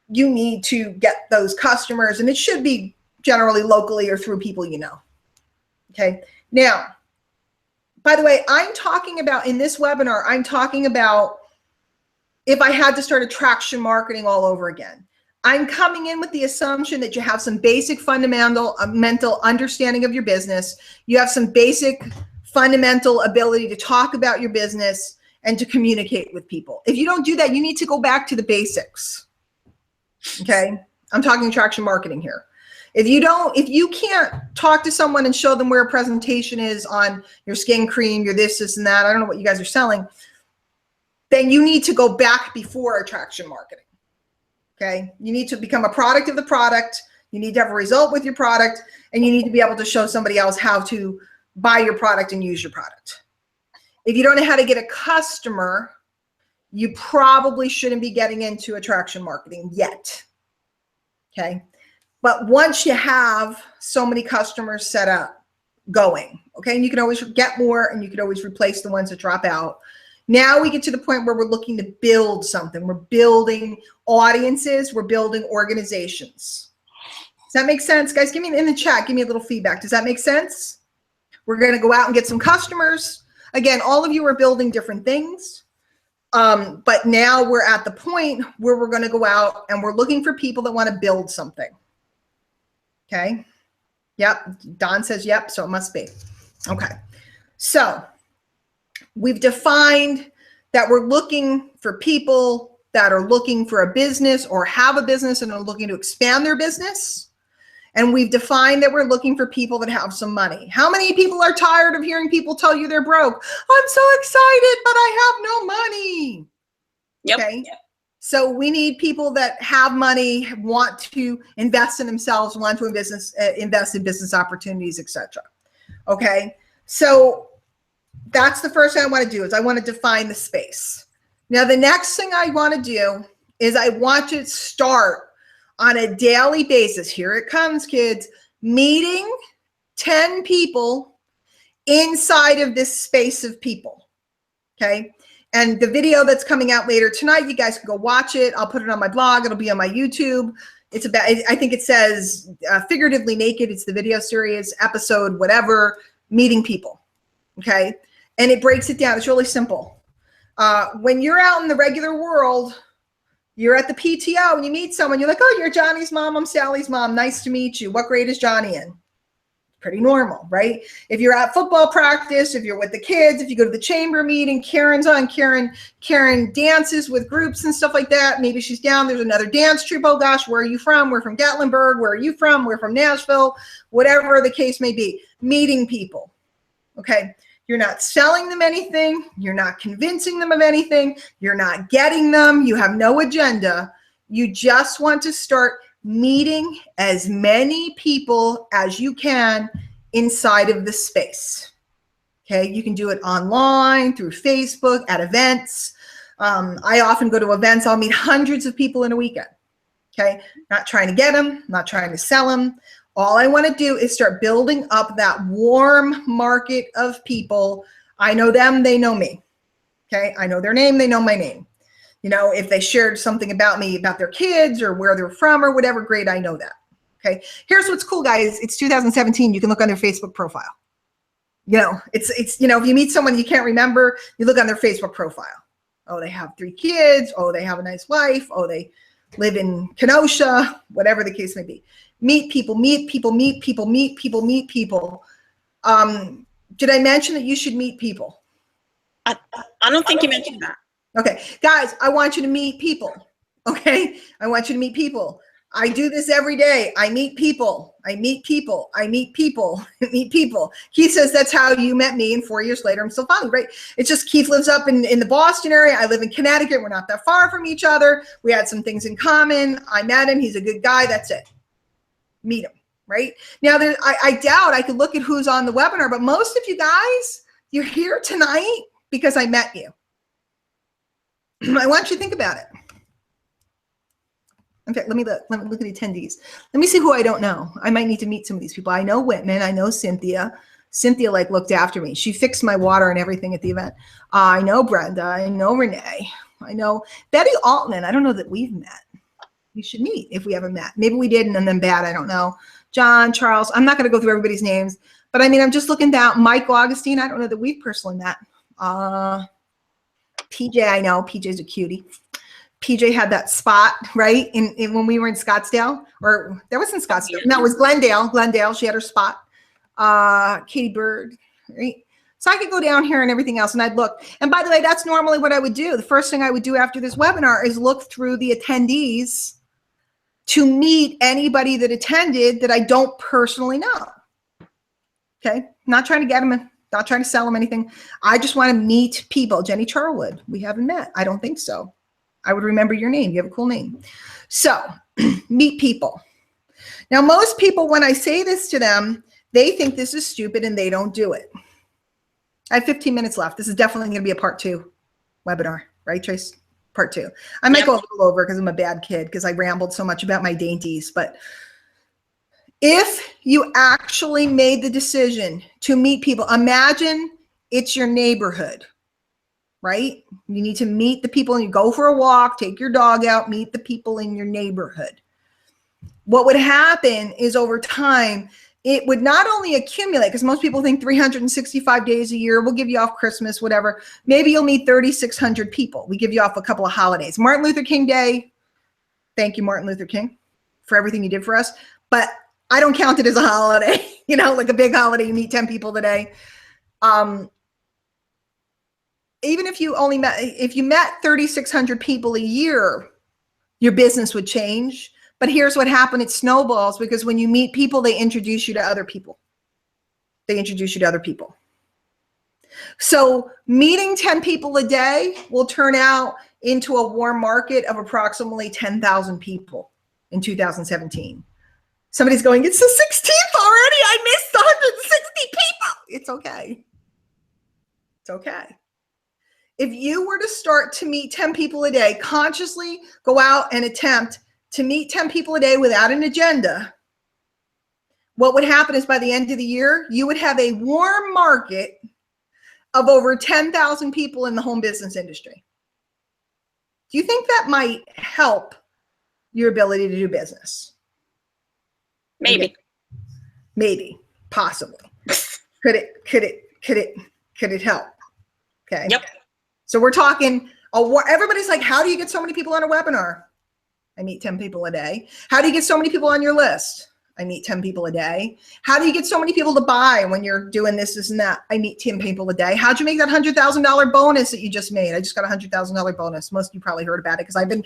you need to get those customers, and it should be generally locally or through people you know. Okay. Now, by the way, I'm talking about in this webinar, I'm talking about if I had to start attraction marketing all over again. I'm coming in with the assumption that you have some basic fundamental mental understanding of your business. You have some basic fundamental ability to talk about your business and to communicate with people. If you don't do that, you need to go back to the basics. Okay. I'm talking attraction marketing here. If you can't talk to someone and show them where a presentation is on your skin cream, your this and that, I don't know what you guys are selling, then you need to go back before attraction marketing. Okay. You need to become a product of the product. You need to have a result with your product, and you need to be able to show somebody else how to buy your product and use your product. If you don't know how to get a customer, you probably shouldn't be getting into attraction marketing yet. Okay. But once you have so many customers set up going, okay, and you can always get more and you can always replace the ones that drop out. Now we get to the point where we're looking to build something. We're building audiences. We're building organizations. Does that make sense? Guys, give me in the chat, give me a little feedback. Does that make sense? We're going to go out and get some customers. Again, all of you are building different things. But now we're at the point where we're going to go out and we're looking for people that want to build something. Okay. Yep. Don says, yep. So it must be. Okay. So we've defined that we're looking for people that are looking for a business or have a business and are looking to expand their business. And we've defined that we're looking for people that have some money. How many people are tired of hearing people tell you they're broke? I'm so excited, but I have no money. Yep. Okay. Yep. So we need people that have money, want to invest in themselves, want to invest in business opportunities, etc. Okay. So that's the first thing I want to do is I want to define the space. Now, the next thing I want to do is I want to start on a daily basis. Here it comes, kids. Meeting 10 people inside of this space of people. Okay. And the video that's coming out later tonight, you guys can go watch it. I'll put it on my blog. It'll be on my YouTube. It's about, I think it says Figuratively Naked. It's the video series, episode, whatever, meeting people. Okay. And it breaks it down. It's really simple. When you're out in the regular world, you're at the PTO and you meet someone, you're like, oh, you're Johnny's mom. I'm Sally's mom. Nice to meet you. What grade is Johnny in? Pretty normal, right? If you're at football practice, if you're with the kids, if you go to the chamber meeting, Karen's on. Karen dances with groups and stuff like that. Maybe she's down. There's another dance troupe. Oh gosh, where are you from? We're from Gatlinburg. Where are you from? We're from Nashville. Whatever the case may be. Meeting people. Okay. You're not selling them anything. You're not convincing them of anything. You're not getting them. You have no agenda. You just want to start meeting as many people as you can inside of the space. Okay. You can do it online, through Facebook, at events. I often go to events. I'll meet hundreds of people in a weekend. Okay. Not trying to get them, not trying to sell them. All I want to do is start building up that warm market of people. I know them, they know me. Okay. I know their name, they know my name. You know, if they shared something about me, about their kids or where they're from or whatever, great, I know that. Okay. Here's what's cool, guys. It's 2017. You can look on their Facebook profile. You know, it's, you know, if you meet someone you can't remember, you look on their Facebook profile. Oh, they have 3 kids. Oh, they have a nice wife. Oh, they live in Kenosha, whatever the case may be. Meet people, meet people, meet people, meet people, meet people. Did I mention that you should meet people? I don't think you mentioned that. Okay, guys, I want you to meet people. Okay, I want you to meet people. I do this every day. I meet people. I meet people. I meet people. I meet people. Keith says that's how you met me, and 4 years later, I'm still following, right? It's just Keith lives up in the Boston area. I live in Connecticut. We're not that far from each other. We had some things in common. I met him. He's a good guy. That's it. Meet him, right? Now, I doubt I could look at who's on the webinar, but most of you guys, you're here tonight because I met you. I want you to think about it. In fact, let me look at the attendees. Let me see who I don't know. I might need to meet some of these people. I know Whitman. I know Cynthia. Cynthia like looked after me. She fixed my water and everything at the event. I know Brenda. I know Renee. I know Betty Altman. I don't know that we've met. We should meet if we haven't met. Maybe we did and then bad. I don't know. John, Charles. I'm not going to go through everybody's names, but I mean, I'm just looking down. Mike Augustine. I don't know that we've personally met. PJ, I know. PJ's a cutie. PJ had that spot, right? In when we were in Scottsdale, or that was in Scottsdale. No, it was Glendale. Glendale, she had her spot. Katie Bird, right? So I could go down here and everything else, and I'd look. And by the way, that's normally what I would do. The first thing I would do after this webinar is look through the attendees to meet anybody that attended that I don't personally know. Okay, not trying to get them, not trying to sell them anything. I just want to meet people. Jenny Charwood, we haven't met. I don't think so. I would remember your name. You have a cool name. So meet people. Now, most people, when I say this to them, they think this is stupid and they don't do it. I have 15 minutes left. This is definitely going to be a part 2 webinar, right, Trace? Part 2. I might go a little over because I'm a bad kid because I rambled so much about my dainties. But if you actually made the decision to meet people, imagine it's your neighborhood. Right? You need to meet the people, and you go for a walk, take your dog out, meet the people in your neighborhood. What would happen is over time, it would not only accumulate, because most people think 365 days a year, we'll give you off Christmas, whatever. Maybe you'll meet 3,600 people. We give you off a couple of holidays. Martin Luther King Day. Thank you, Martin Luther King, for everything you did for us. But I don't count it as a holiday, you know, like a big holiday, you meet 10 people today. Even if you only met, if you met 3,600 people a year, your business would change. But here's what happened. It snowballs because when you meet people, they introduce you to other people. They introduce you to other people. So meeting 10 people a day will turn out into a warm market of approximately 10,000 people in 2017. Somebody's going, it's the 16th already. I missed 160 people. It's okay. It's okay. If you were to start to meet 10 people a day, consciously go out and attempt to meet 10 people a day without an agenda, what would happen is by the end of the year, you would have a warm market of over 10,000 people in the home business industry. Do you think that might help your ability to do business? Maybe. Maybe, possibly. Could it help? Okay. Yep. So we're talking, everybody's like, how do you get so many people on a webinar? I meet 10 people a day. How do you get so many people on your list? I meet 10 people a day. How do you get so many people to buy when you're doing this and that? I meet 10 people a day. How'd you make that $100,000 bonus that you just made? I just got a $100,000 bonus. Most of you probably heard about it because I've been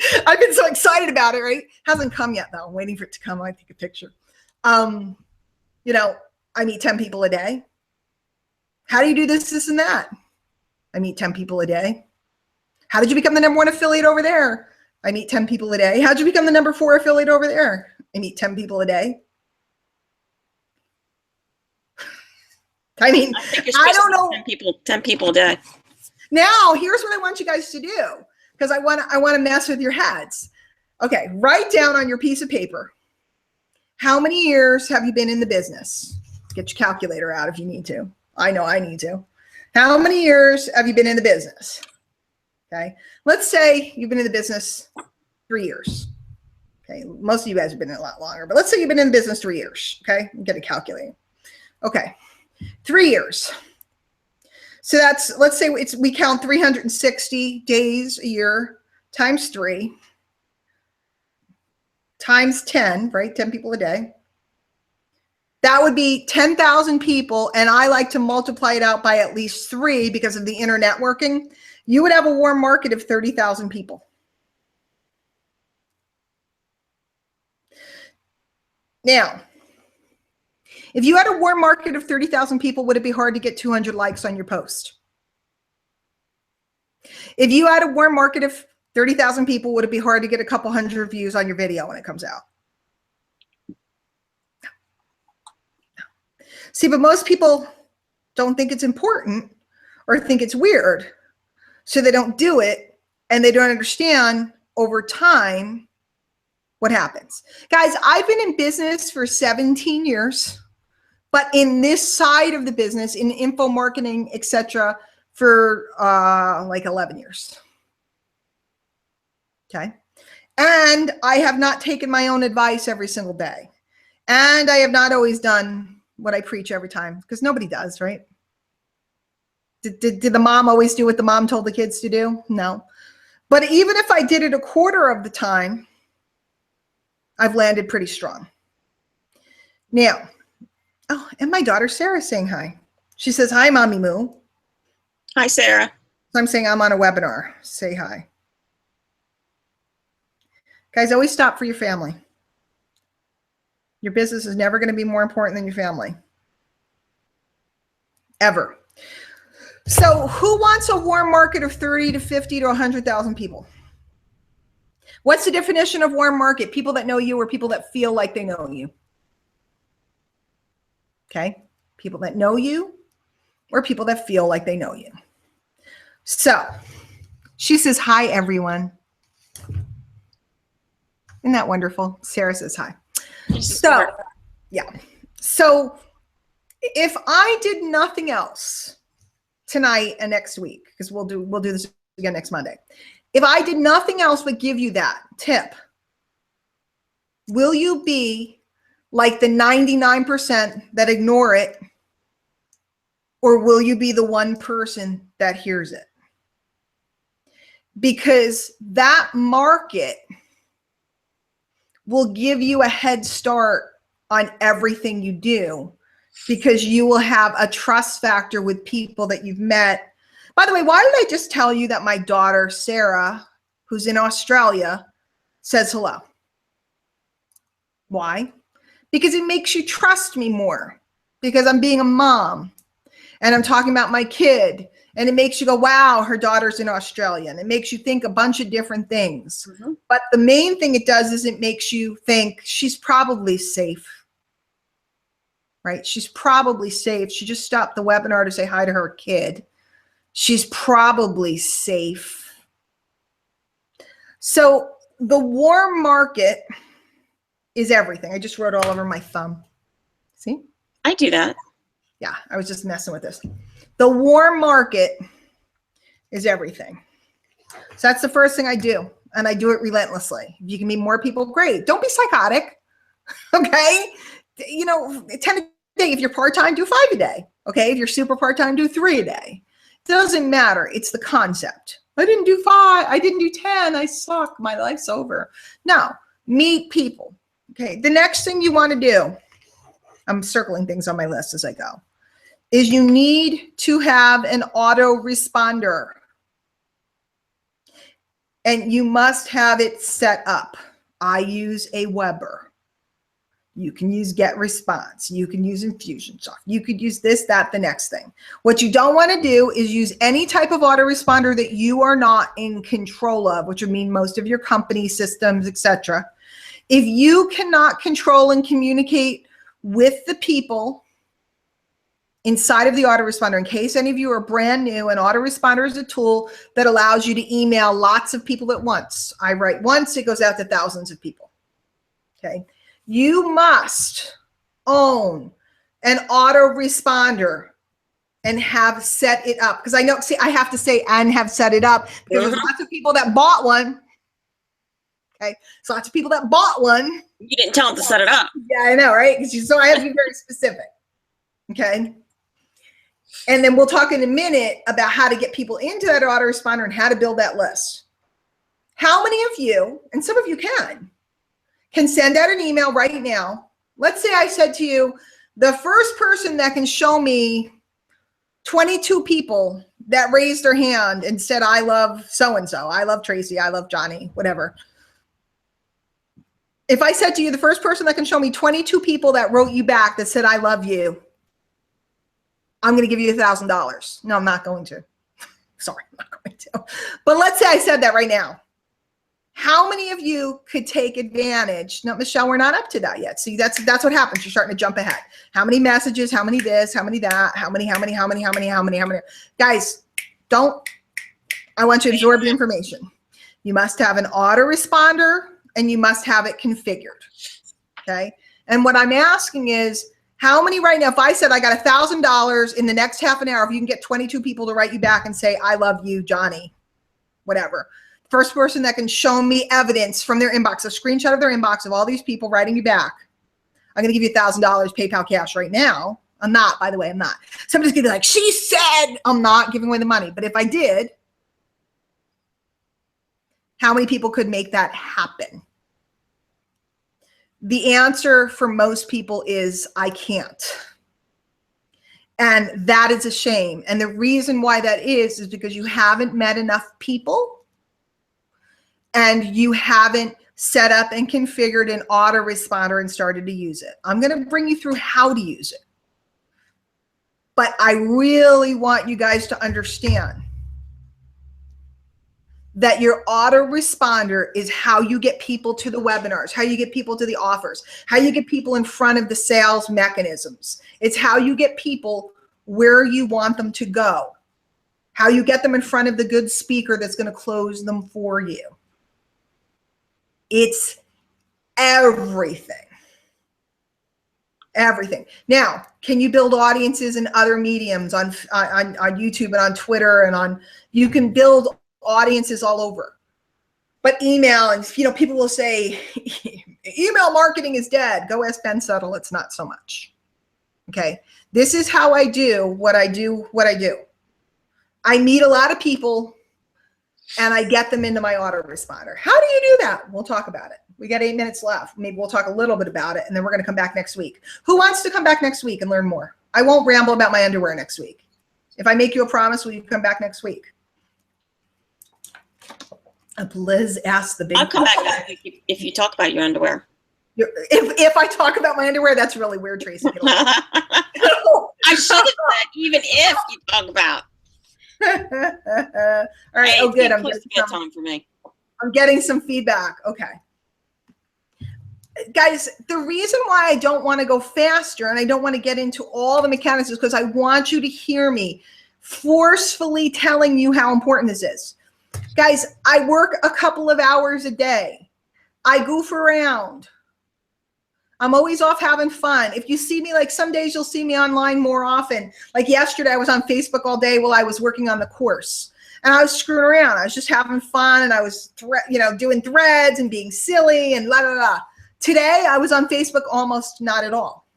so excited about it, right? Hasn't come yet though. I'm waiting for it to come. I take a picture. You know, I meet 10 people a day. How do you do this and that? I meet 10 people a day. How did you become the #1 affiliate over there? I meet 10 people a day. How'd you become the #4 affiliate over there? I meet 10 people a day. I mean, I don't know. 10 people a day. Now, here's what I want you guys to do, because I want to mess with your heads. Okay, write down on your piece of paper, how many years have you been in the business? Get your calculator out if you need to. I know I need to. How many years have you been in the business? Okay, let's say you've been in the business 3 years. Okay, most of you guys have been in it a lot longer, but let's say you've been in the business 3 years. Okay, get a calculator. Okay, 3 years. So that's, let's say we count 360 days a year times 3. times 10, right? 10 people a day. That would be 10,000 people. And I like to multiply it out by at least 3 because of the internet working. You would have a warm market of 30,000 people. Now, if you had a warm market of 30,000 people, would it be hard to get 200 likes on your post? If you had a warm market of 30,000 people, would it be hard to get a couple hundred views on your video when it comes out? See, but most people don't think it's important or think it's weird, so they don't do it, and they don't understand over time what happens. Guys, I've been in business for 17 years, but in this side of the business, in info marketing, etc., for like 11 years. Okay. And I have not taken my own advice every single day. And I have not always done what I preach every time, because nobody does, right? Did the mom always do what the mom told the kids to do? No. But even if I did it a quarter of the time, I've landed pretty strong. Now, oh, and my daughter Sarah's saying hi. She says, hi, Mommy Moo. Hi, Sarah. So I'm saying I'm on a webinar. Say hi. Guys, always stop for your family. Your business is never going to be more important than your family. Ever. So who wants a warm market of 30 to 50 to 100,000 people? What's the definition of warm market? People that know you or people that feel like they know you? Okay. People that know you or people that feel like they know you. So she says, hi, everyone. Isn't that wonderful? Sarah says hi. So, yeah. So if I did nothing else tonight and next week, because we'll do this again next Monday. If I did nothing else but give you that tip, will you be like the 99% that ignore it, or will you be the one person that hears it? Because that market will give you a head start on everything you do, because you will have a trust factor with people that you've met. By the way, why did I just tell you that my daughter, Sarah, who's in Australia, says hello? Why? Because it makes you trust me more, because I'm being a mom and I'm talking about my kid, and it makes you go, wow, her daughter's in Australia. And it makes you think a bunch of different things. Mm-hmm. But the main thing it does is it makes you think she's probably safe. Right? She's probably safe. She just stopped the webinar to say hi to her kid. She's probably safe. So the warm market is everything. I just wrote all over my thumb. See? I do that. Yeah, I was just messing with this. The warm market is everything. So that's the first thing I do. And I do it relentlessly. If you can meet more people, great. Don't be psychotic. Okay? You know, 10 a day. If you're part-time, do 5 a day. Okay? If you're super part-time, do 3 a day. It doesn't matter. It's the concept. I didn't do 5. I didn't do 10. I suck. My life's over. No. Meet people. Okay? The next thing you want to do, I'm circling things on my list as I go, is you need to have an autoresponder. And you must have it set up. I use a Weber. You can use GetResponse. You can use Infusionsoft. You could use this, that, the next thing. What you don't want to do is use any type of autoresponder that you are not in control of, which would mean most of your company systems, etc. If you cannot control and communicate with the people inside of the autoresponder, in case any of you are brand new, an autoresponder is a tool that allows you to email lots of people at once. I write once, it goes out to thousands of people. Okay. You must own an autoresponder and have set it up. Because I know, see, I have to say and have set it up, because there's lots of people that bought one. Okay. So lots of people that bought one. You didn't tell them to set it up. Yeah, I know, right? So I have to be very specific. Okay. And then we'll talk in a minute about how to get people into that autoresponder and how to build that list. How many of you, and some of you can can send out an email right now. Let's say I said to you, the first person that can show me 22 people that raised their hand and said, I love so-and-so, I love Tracy, I love Johnny, whatever. If I said to you, the first person that can show me 22 people that wrote you back that said, I love you, I'm going to give you $1,000. No, I'm not going to. Sorry, I'm not going to. But let's say I said that right now. How many of you could take advantage? No, Michelle, we're not up to that yet. See, that's what happens. You're starting to jump ahead. How many messages? How many this? How many that? How many? Guys, I want you to absorb the information. You must have an autoresponder and you must have it configured. Okay. And what I'm asking is, how many right now, if I said I got $1,000 in the next half an hour, if you can get 22 people to write you back and say, I love you, Johnny, whatever. First person that can show me evidence from their inbox, a screenshot of their inbox of all these people writing you back, I'm going to give you $1,000 PayPal cash right now. I'm not, by the way, I'm not. Somebody's going to be like, she said, I'm not giving away the money. But if I did, how many people could make that happen? The answer for most people is I can't. And that is a shame. And the reason why that is because you haven't met enough people and you haven't set up and configured an autoresponder and started to use it. I'm going to bring you through how to use it. But I really want you guys to understand that your autoresponder is how you get people to the webinars, how you get people to the offers, how you get people in front of the sales mechanisms. It's how you get people where you want them to go, how you get them in front of the good speaker that's going to close them for you. It's everything. Everything. Now, can you build audiences in other mediums on YouTube and on Twitter and on, you can build audiences all over. But email, and people will say, email marketing is dead. Go ask Ben Settle, it's not so much. Okay. This is how I do what I do. I meet a lot of people and I get them into my autoresponder. How do you do that? We'll talk about it. We got 8 minutes left. Maybe we'll talk a little bit about it and then we're going to come back next week. Who wants to come back next week and learn more? I won't ramble about my underwear next week. If I make you a promise, will you come back next week? Liz asked the big I'll come back next week if you talk about your underwear. If I talk about my underwear, that's really weird, Tracy. I should have said even if you talk about. All right. Hey, Oh, good. Time for me. I'm getting some feedback. Okay. Guys, the reason why I don't want to go faster and I don't want to get into all the mechanics is because I want you to hear me forcefully telling you how important this is. Guys, I work a couple of hours a day. I goof around. I'm always off having fun. If you see me, like some days you'll see me online more often. Like yesterday, I was on Facebook all day while I was working on the course. And I was screwing around. I was just having fun and I was doing threads and being silly and la la la. Today, I was on Facebook almost not at all.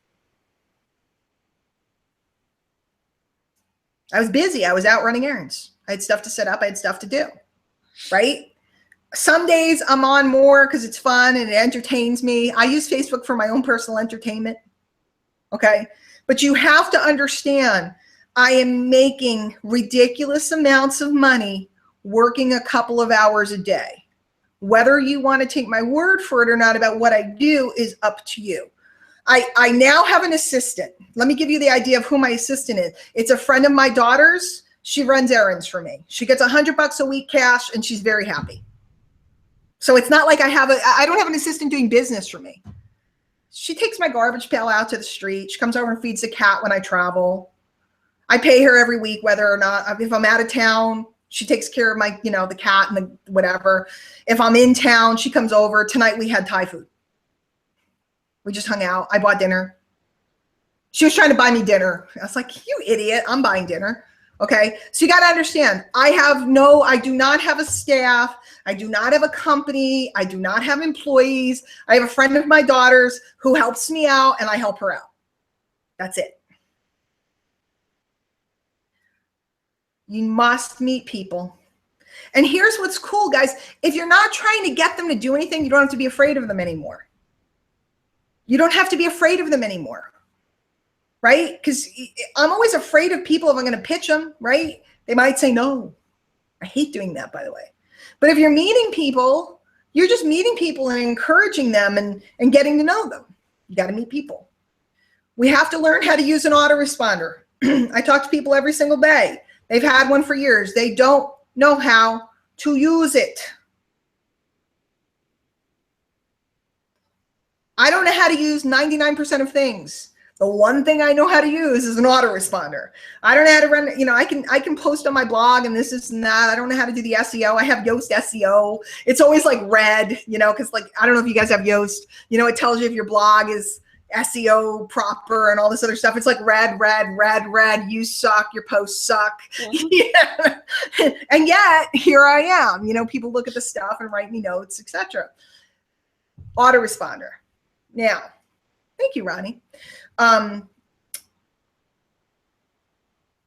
I was busy. I was out running errands. I had stuff to set up. I had stuff to do, right? Some days I'm on more because it's fun and it entertains me. I use Facebook for my own personal entertainment, okay? But you have to understand, I am making ridiculous amounts of money working a couple of hours a day. Whether you want to take my word for it or not about what I do is up to you. I now have an assistant. Let me give you the idea of who my assistant is. It's a friend of my daughter's. She runs errands for me. She gets $100 a week cash and she's very happy. So it's not like I don't have an assistant doing business for me. She takes my garbage pail out to the street. She comes over and feeds the cat when I travel. I pay her every week, whether or not, if I'm out of town, she takes care of my, the cat and the whatever. If I'm in town, she comes over. Tonight we had Thai food. We just hung out. I bought dinner. She was trying to buy me dinner. I was like, you idiot, I'm buying dinner. Okay. So you got to understand, I do not have a staff. I do not have a company. I do not have employees. I have a friend of my daughter's who helps me out and I help her out. That's it. You must meet people. And here's what's cool, guys. If you're not trying to get them to do anything, you don't have to be afraid of them anymore. You don't have to be afraid of them anymore, right? Because I'm always afraid of people if I'm going to pitch them, right? They might say no. I hate doing that, by the way. But if you're meeting people, you're just meeting people and encouraging them and getting to know them. You got to meet people. We have to learn how to use an autoresponder. I talk to people every single day. They've had one for years. They don't know how to use it. I don't know how to use 99% of things. The one thing I know how to use is an autoresponder. I don't know how to run, I can post on my blog and this and that. I don't know how to do the SEO. I have Yoast SEO. It's always like red, because like, I don't know if you guys have Yoast, it tells you if your blog is SEO proper and all this other stuff. It's like red, you suck, your posts suck. Yeah. And yet here I am, people look at the stuff and write me notes, etc. Autoresponder. Now, thank you, Ronnie.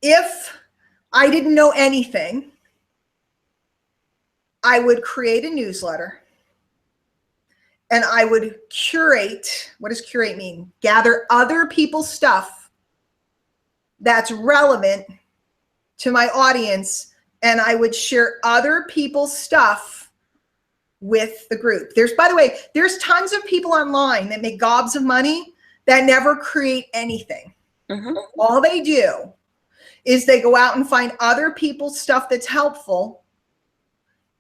If I didn't know anything, I would create a newsletter and I would curate. What does curate mean? Gather other people's stuff that's relevant to my audience, and I would share other people's stuff with the group. By the way, there's tons of people online that make gobs of money that never create anything. Mm-hmm. All they do is they go out and find other people's stuff that's helpful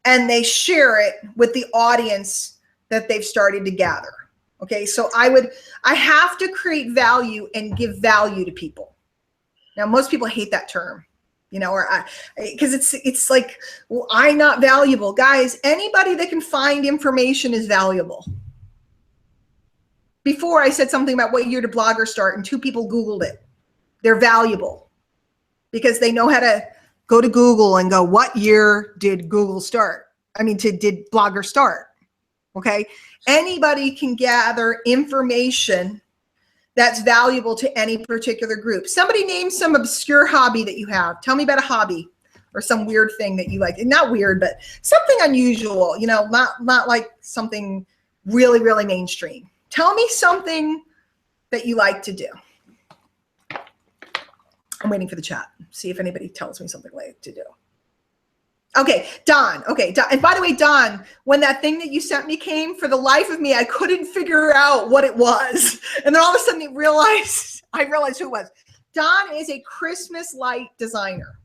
and they share it with the audience that they've started to gather. Okay, so I have to create value and give value to people. Now, most people hate that term, because it's like, well, I'm not valuable. Guys, anybody that can find information is valuable. Before I said something about what year did bloggers start and 2 people Googled it. They're valuable because they know how to go to Google and go, what year did Google start? Did bloggers start? Okay. Anybody can gather information that's valuable to any particular group. Somebody name some obscure hobby that you have. Tell me about a hobby or some weird thing that you like. Not weird, but something unusual, not like something really, really mainstream. Tell me something that you like to do. I'm waiting for the chat. See if anybody tells me something like to do. Okay, Don. Okay, Don. And by the way, Don, when that thing that you sent me came, for the life of me, I couldn't figure out what it was. And then all of a sudden I realized who it was. Don is a Christmas light designer.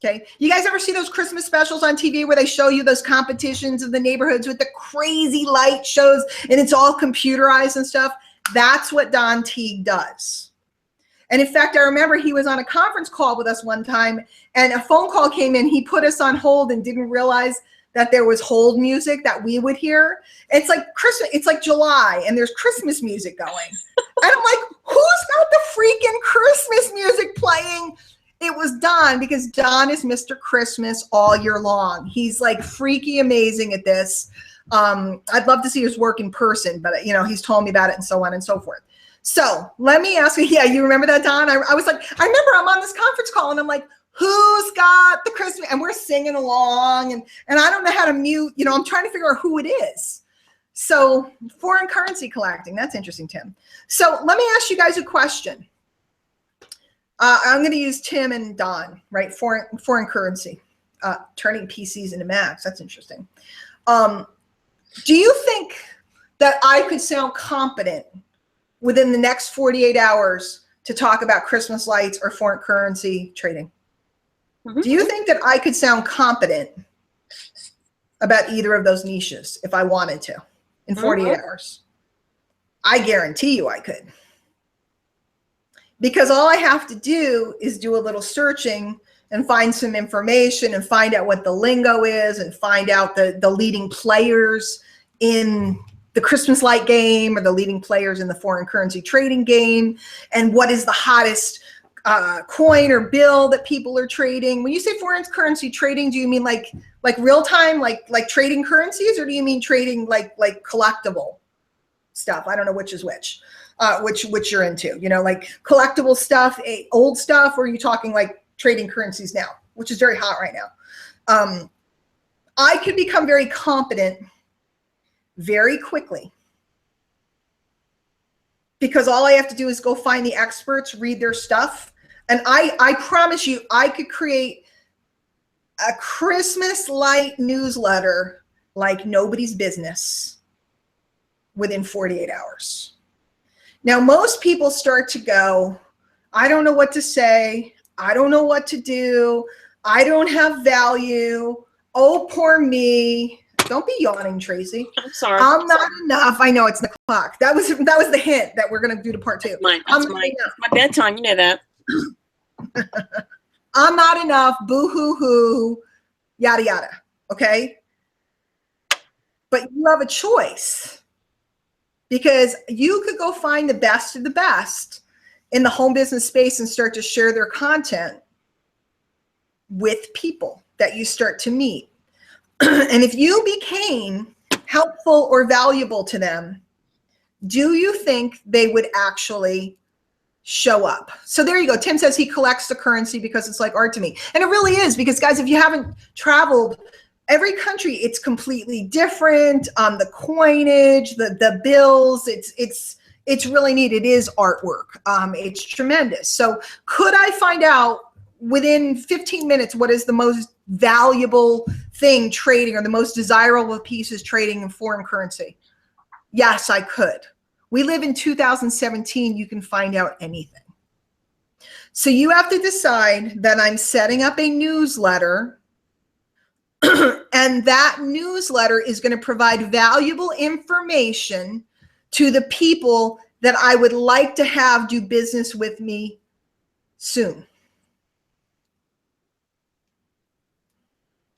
Okay. You guys ever see those Christmas specials on TV where they show you those competitions in the neighborhoods with the crazy light shows and it's all computerized and stuff? That's what Don Teague does. And in fact, I remember he was on a conference call with us one time and a phone call came in. He put us on hold and didn't realize that there was hold music that we would hear. It's like Christmas. It's like July and there's Christmas music going. And I'm like, who's got the freaking Christmas music playing? It was Don, because Don is Mr. Christmas all year long. He's like freaky amazing at this. I'd love to see his work in person, but he's told me about it and so on and so forth. So let me ask you, yeah, you remember that, Don? I was like, I remember I'm on this conference call and I'm like, who's got the Christmas? And we're singing along and I don't know how to mute, I'm trying to figure out who it is. So foreign currency collecting, that's interesting, Tim. So let me ask you guys a question. I'm going to use Tim and Don, right? Foreign currency, turning PCs into Macs. That's interesting. Do you think that I could sound competent within the next 48 hours to talk about Christmas lights or foreign currency trading? Mm-hmm. Do you think that I could sound competent about either of those niches if I wanted to in 48 hours? I guarantee you I could. Because all I have to do is do a little searching and find some information and find out what the lingo is and find out the leading players in the Christmas light game or the leading players in the foreign currency trading game and what is the hottest coin or bill that people are trading. When you say foreign currency trading, do you mean like real time, like trading currencies, or do you mean trading like collectible stuff? I don't know which is which. Which you're into, like collectible stuff, old stuff, or are you talking like trading currencies now, which is very hot right now? I could become very competent very quickly because all I have to do is go find the experts, read their stuff. And I promise you, I could create a Christmas light newsletter like nobody's business within 48 hours. Now, most people start to go, I don't know what to say. I don't know what to do. I don't have value. Oh, poor me. Don't be yawning, Tracy. I'm sorry. I'm not enough. I know it's the clock. That was the hint that we're going to do to part two. That's my bedtime. You know that. I'm not enough. Boo hoo hoo. Yada yada. Okay. But you have a choice, because you could go find the best of the best in the home business space and start to share their content with people that you start to meet. And if you became helpful or valuable to them, do you think they would actually show up? So there you go. Tim says he collects the currency because it's like art to me. And it really is, because guys, if you haven't traveled, every country, it's completely different. The coinage, the bills, it's really neat. It is artwork. It's tremendous. So could I find out within 15 minutes what is the most valuable thing trading, or the most desirable pieces trading in foreign currency? Yes, I could. We live in 2017. You can find out anything. So you have to decide that I'm setting up a newsletter, and that newsletter is going to provide valuable information to the people that I would like to have do business with me soon.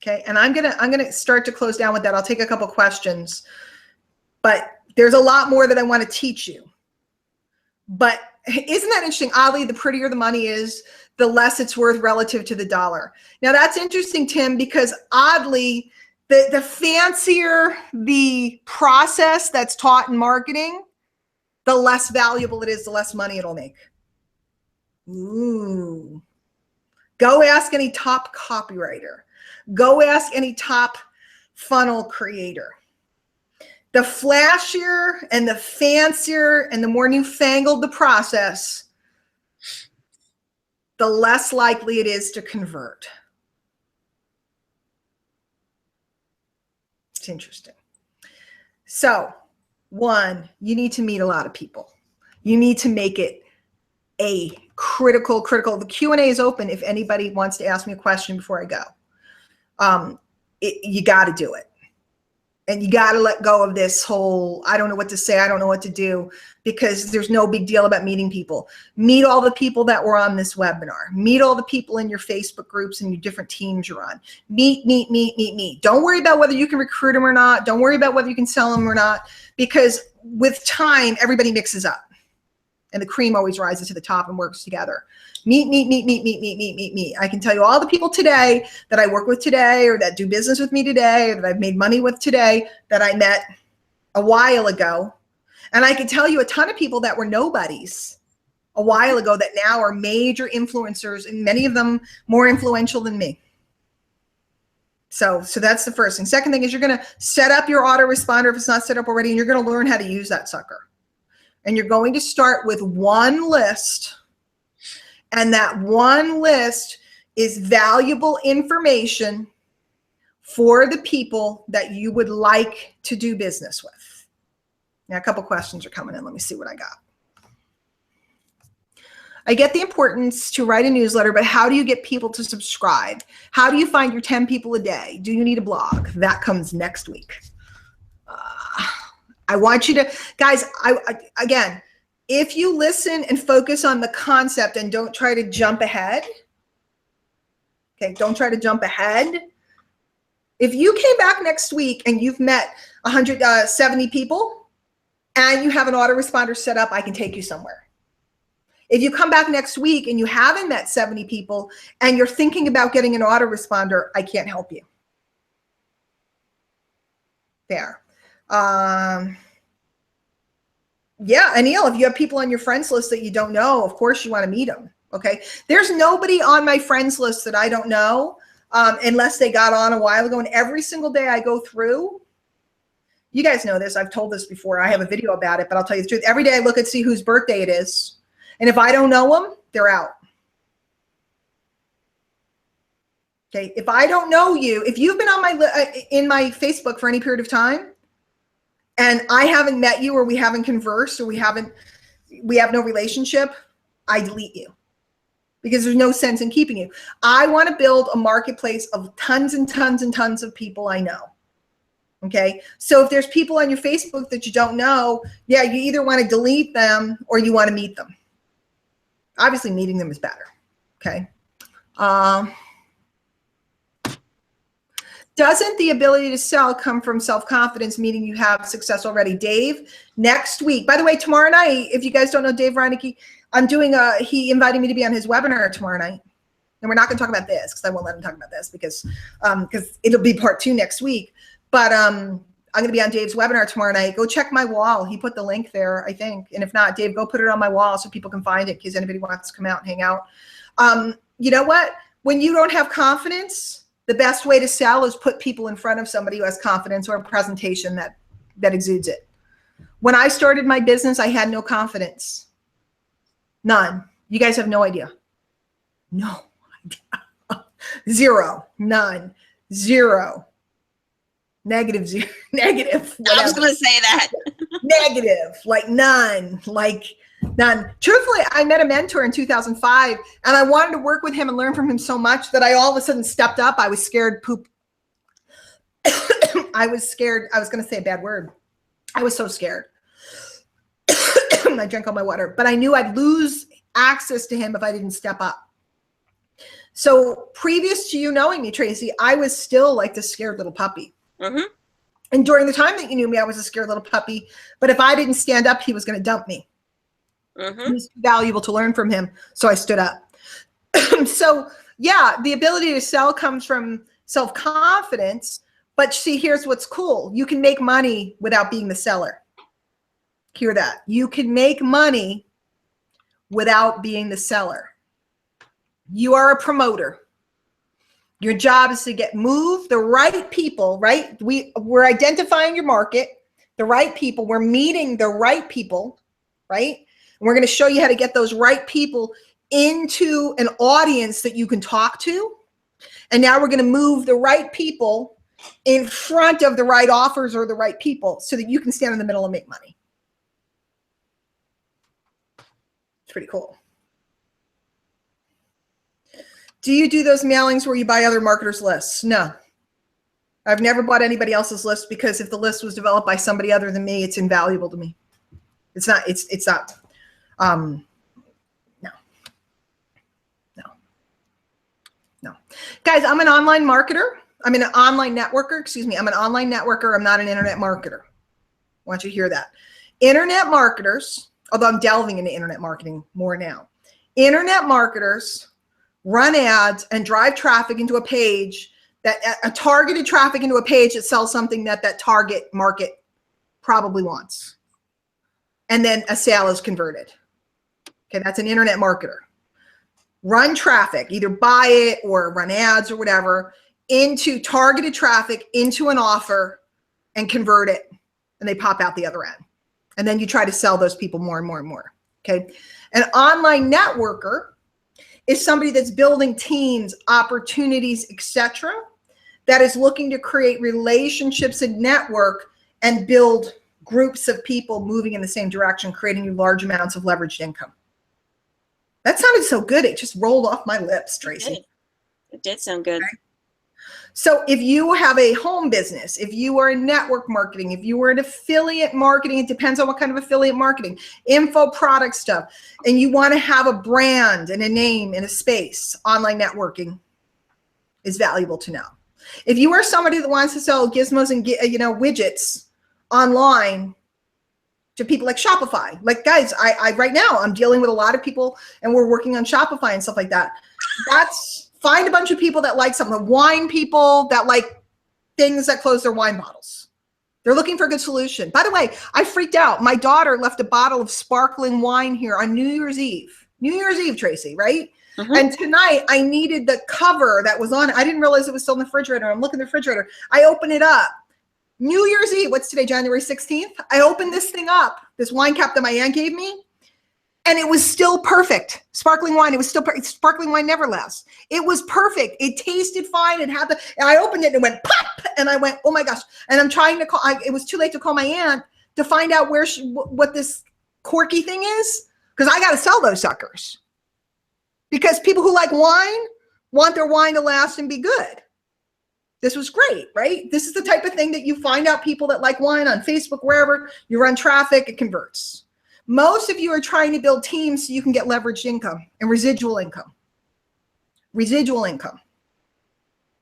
Okay, and I'm gonna start to close down with that. I'll take a couple questions, but there's a lot more that I want to teach you. But isn't that interesting? Oddly, the prettier the money is, the less it's worth relative to the dollar. Now that's interesting, Tim, because oddly, the fancier the process that's taught in marketing, the less valuable it is, the less money it'll make. Ooh. Go ask any top copywriter. Go ask any top funnel creator. The flashier and the fancier and the more newfangled the process, the less likely it is to convert. It's interesting. So, one, you need to meet a lot of people. You need to make it a critical. The Q&A is open if anybody wants to ask me a question before I go. You got to do it. And you got to let go of this whole, I don't know what to say, I don't know what to do, because there's no big deal about meeting people. Meet all the people that were on this webinar. Meet all the people in your Facebook groups and your different teams you're on. Meet. Don't worry about whether you can recruit them or not. Don't worry about whether you can sell them or not, because with time, everybody mixes up. And the cream always rises to the top and works together. Meet. I can tell you all the people today that I work with today, or that do business with me today, or that I've made money with today, that I met a while ago. And I can tell you a ton of people that were nobodies a while ago that now are major influencers, and many of them more influential than me. So that's the first thing. Second thing is, you're going to set up your autoresponder if it's not set up already, and you're going to learn how to use that sucker. And you're going to start with one list, and that one list is valuable information for the people that you would like to do business with. Now, a couple questions are coming in. Let me see what I got. I get the importance to write a newsletter, but how do you get people to subscribe? How do you find your 10 people a day? Do you need a blog? That comes next week. I want you to, guys, again, if you listen and focus on the concept and don't try to jump ahead, okay, don't try to jump ahead. If you came back next week and you've met 170 people and you have an autoresponder set up, I can take you somewhere. If you come back next week and you haven't met 70 people and you're thinking about getting an autoresponder, I can't help you. There. Yeah, Anil, if you have people on your friends list that you don't know, of course you want to meet them. Okay. There's nobody on my friends list that I don't know, unless they got on a while ago. And every single day I go through, You guys know this. I've told this before. I have a video about it, but I'll tell you the truth. Every day I look and see whose birthday it is. And if I don't know them, they're out. Okay. If I don't know you, if you've been on my in my Facebook for any period of time and I haven't met you or we haven't conversed or we have no relationship, I delete you because there's no sense in keeping you. I want to build a marketplace of tons and tons and tons of people I know. Okay. So if there's people on your Facebook that you don't know, yeah, you either want to delete them or you want to meet them. Obviously meeting them is better. Okay. Doesn't the ability to sell come from self-confidence, meaning you have success already? Dave, next week, by the way, tomorrow night, if you guys don't know Dave Reinecke, I'm doing he invited me to be on his webinar tomorrow night. And we're not going to talk about this because I won't let him talk about this because it'll be part 2 next week. But I'm going to be on Dave's webinar tomorrow night. Go check my wall. He put the link there, I think. And if not, Dave, go put it on my wall so people can find it in case anybody wants to come out and hang out. You know what? When you don't have confidence, the best way to sell is put people in front of somebody who has confidence or a presentation that exudes it. When I started my business, I had no confidence. None. You guys have no idea. No idea. Zero. None. Zero. Negative. Zero. Negative. Whatever. I was going to say that. Negative. Like none. Like none. Truthfully, I met a mentor in 2005 and I wanted to work with him and learn from him so much that I all of a sudden stepped up. I was scared poop. I was scared. I was going to say a bad word. I was so scared. I drank all my water, but I knew I'd lose access to him if I didn't step up. So previous to you knowing me, Tracy, I was still like this scared little puppy. Mm-hmm. And during the time that you knew me, I was a scared little puppy. But if I didn't stand up, he was going to dump me. Mm-hmm. It was valuable to learn from him. So I stood up. So yeah, the ability to sell comes from self-confidence. But see, here's what's cool. You can make money without being the seller. Hear that. You can make money without being the seller. You are a promoter. Your job is to move the right people, right? We're identifying your market, the right people. We're meeting the right people, right? And we're going to show you how to get those right people into an audience that you can talk to. And now we're going to move the right people in front of the right offers or the right people so that you can stand in the middle and make money. It's pretty cool. Do you do those mailings where you buy other marketers' lists? No. I've never bought anybody else's list because if the list was developed by somebody other than me, it's invaluable to me. It's not, no. Guys, I'm an online marketer. I'm an online networker. Excuse me. I'm an online networker. I'm not an internet marketer. I want you to hear that. Internet marketers, although I'm delving into internet marketing more now. Internet marketers run ads and drive traffic into a page targeted traffic into a page that sells something that target market probably wants. And then a sale is converted. Okay, that's an internet marketer. Run traffic, either buy it or run ads or whatever, into targeted traffic, into an offer and convert it. And they pop out the other end. And then you try to sell those people more and more and more. Okay. An online networker is somebody that's building teams, opportunities, etc., that is looking to create relationships and network and build groups of people moving in the same direction, creating large amounts of leveraged income. That sounded so good. It just rolled off my lips, Tracy. It did sound good. Okay. So if you have a home business, if you are in network marketing, if you are in affiliate marketing, it depends on what kind of affiliate marketing, info product stuff, and you want to have a brand and a name and a space, online networking is valuable to know. If you are somebody that wants to sell gizmos and widgets online to people like Shopify, like guys, I right now I'm dealing with a lot of people and we're working on Shopify and stuff like that. Find a bunch of people that like something, wine people that like things that close their wine bottles. They're looking for a good solution. By the way, I freaked out. My daughter left a bottle of sparkling wine here on New Year's Eve. New Year's Eve, Tracy, right? Mm-hmm. And tonight I needed the cover that was on it. I didn't realize it was still in the refrigerator. I'm looking in the refrigerator. I open it up. New Year's Eve, what's today, January 16th? I opened this thing up, this wine cap that my aunt gave me, and it was still perfect. Sparkling wine, it was still perfect. Sparkling wine never lasts. It was perfect. It tasted fine. And I opened it and it went pop, and I went, oh my gosh. And I'm trying to call, it was too late to call my aunt to find out what this corky thing is, because I got to sell those suckers. Because people who like wine want their wine to last and be good. This was great, right? This is the type of thing that you find out people that like wine on Facebook, wherever you run traffic, it converts. Most of you are trying to build teams so you can get leveraged income and residual income. Residual income.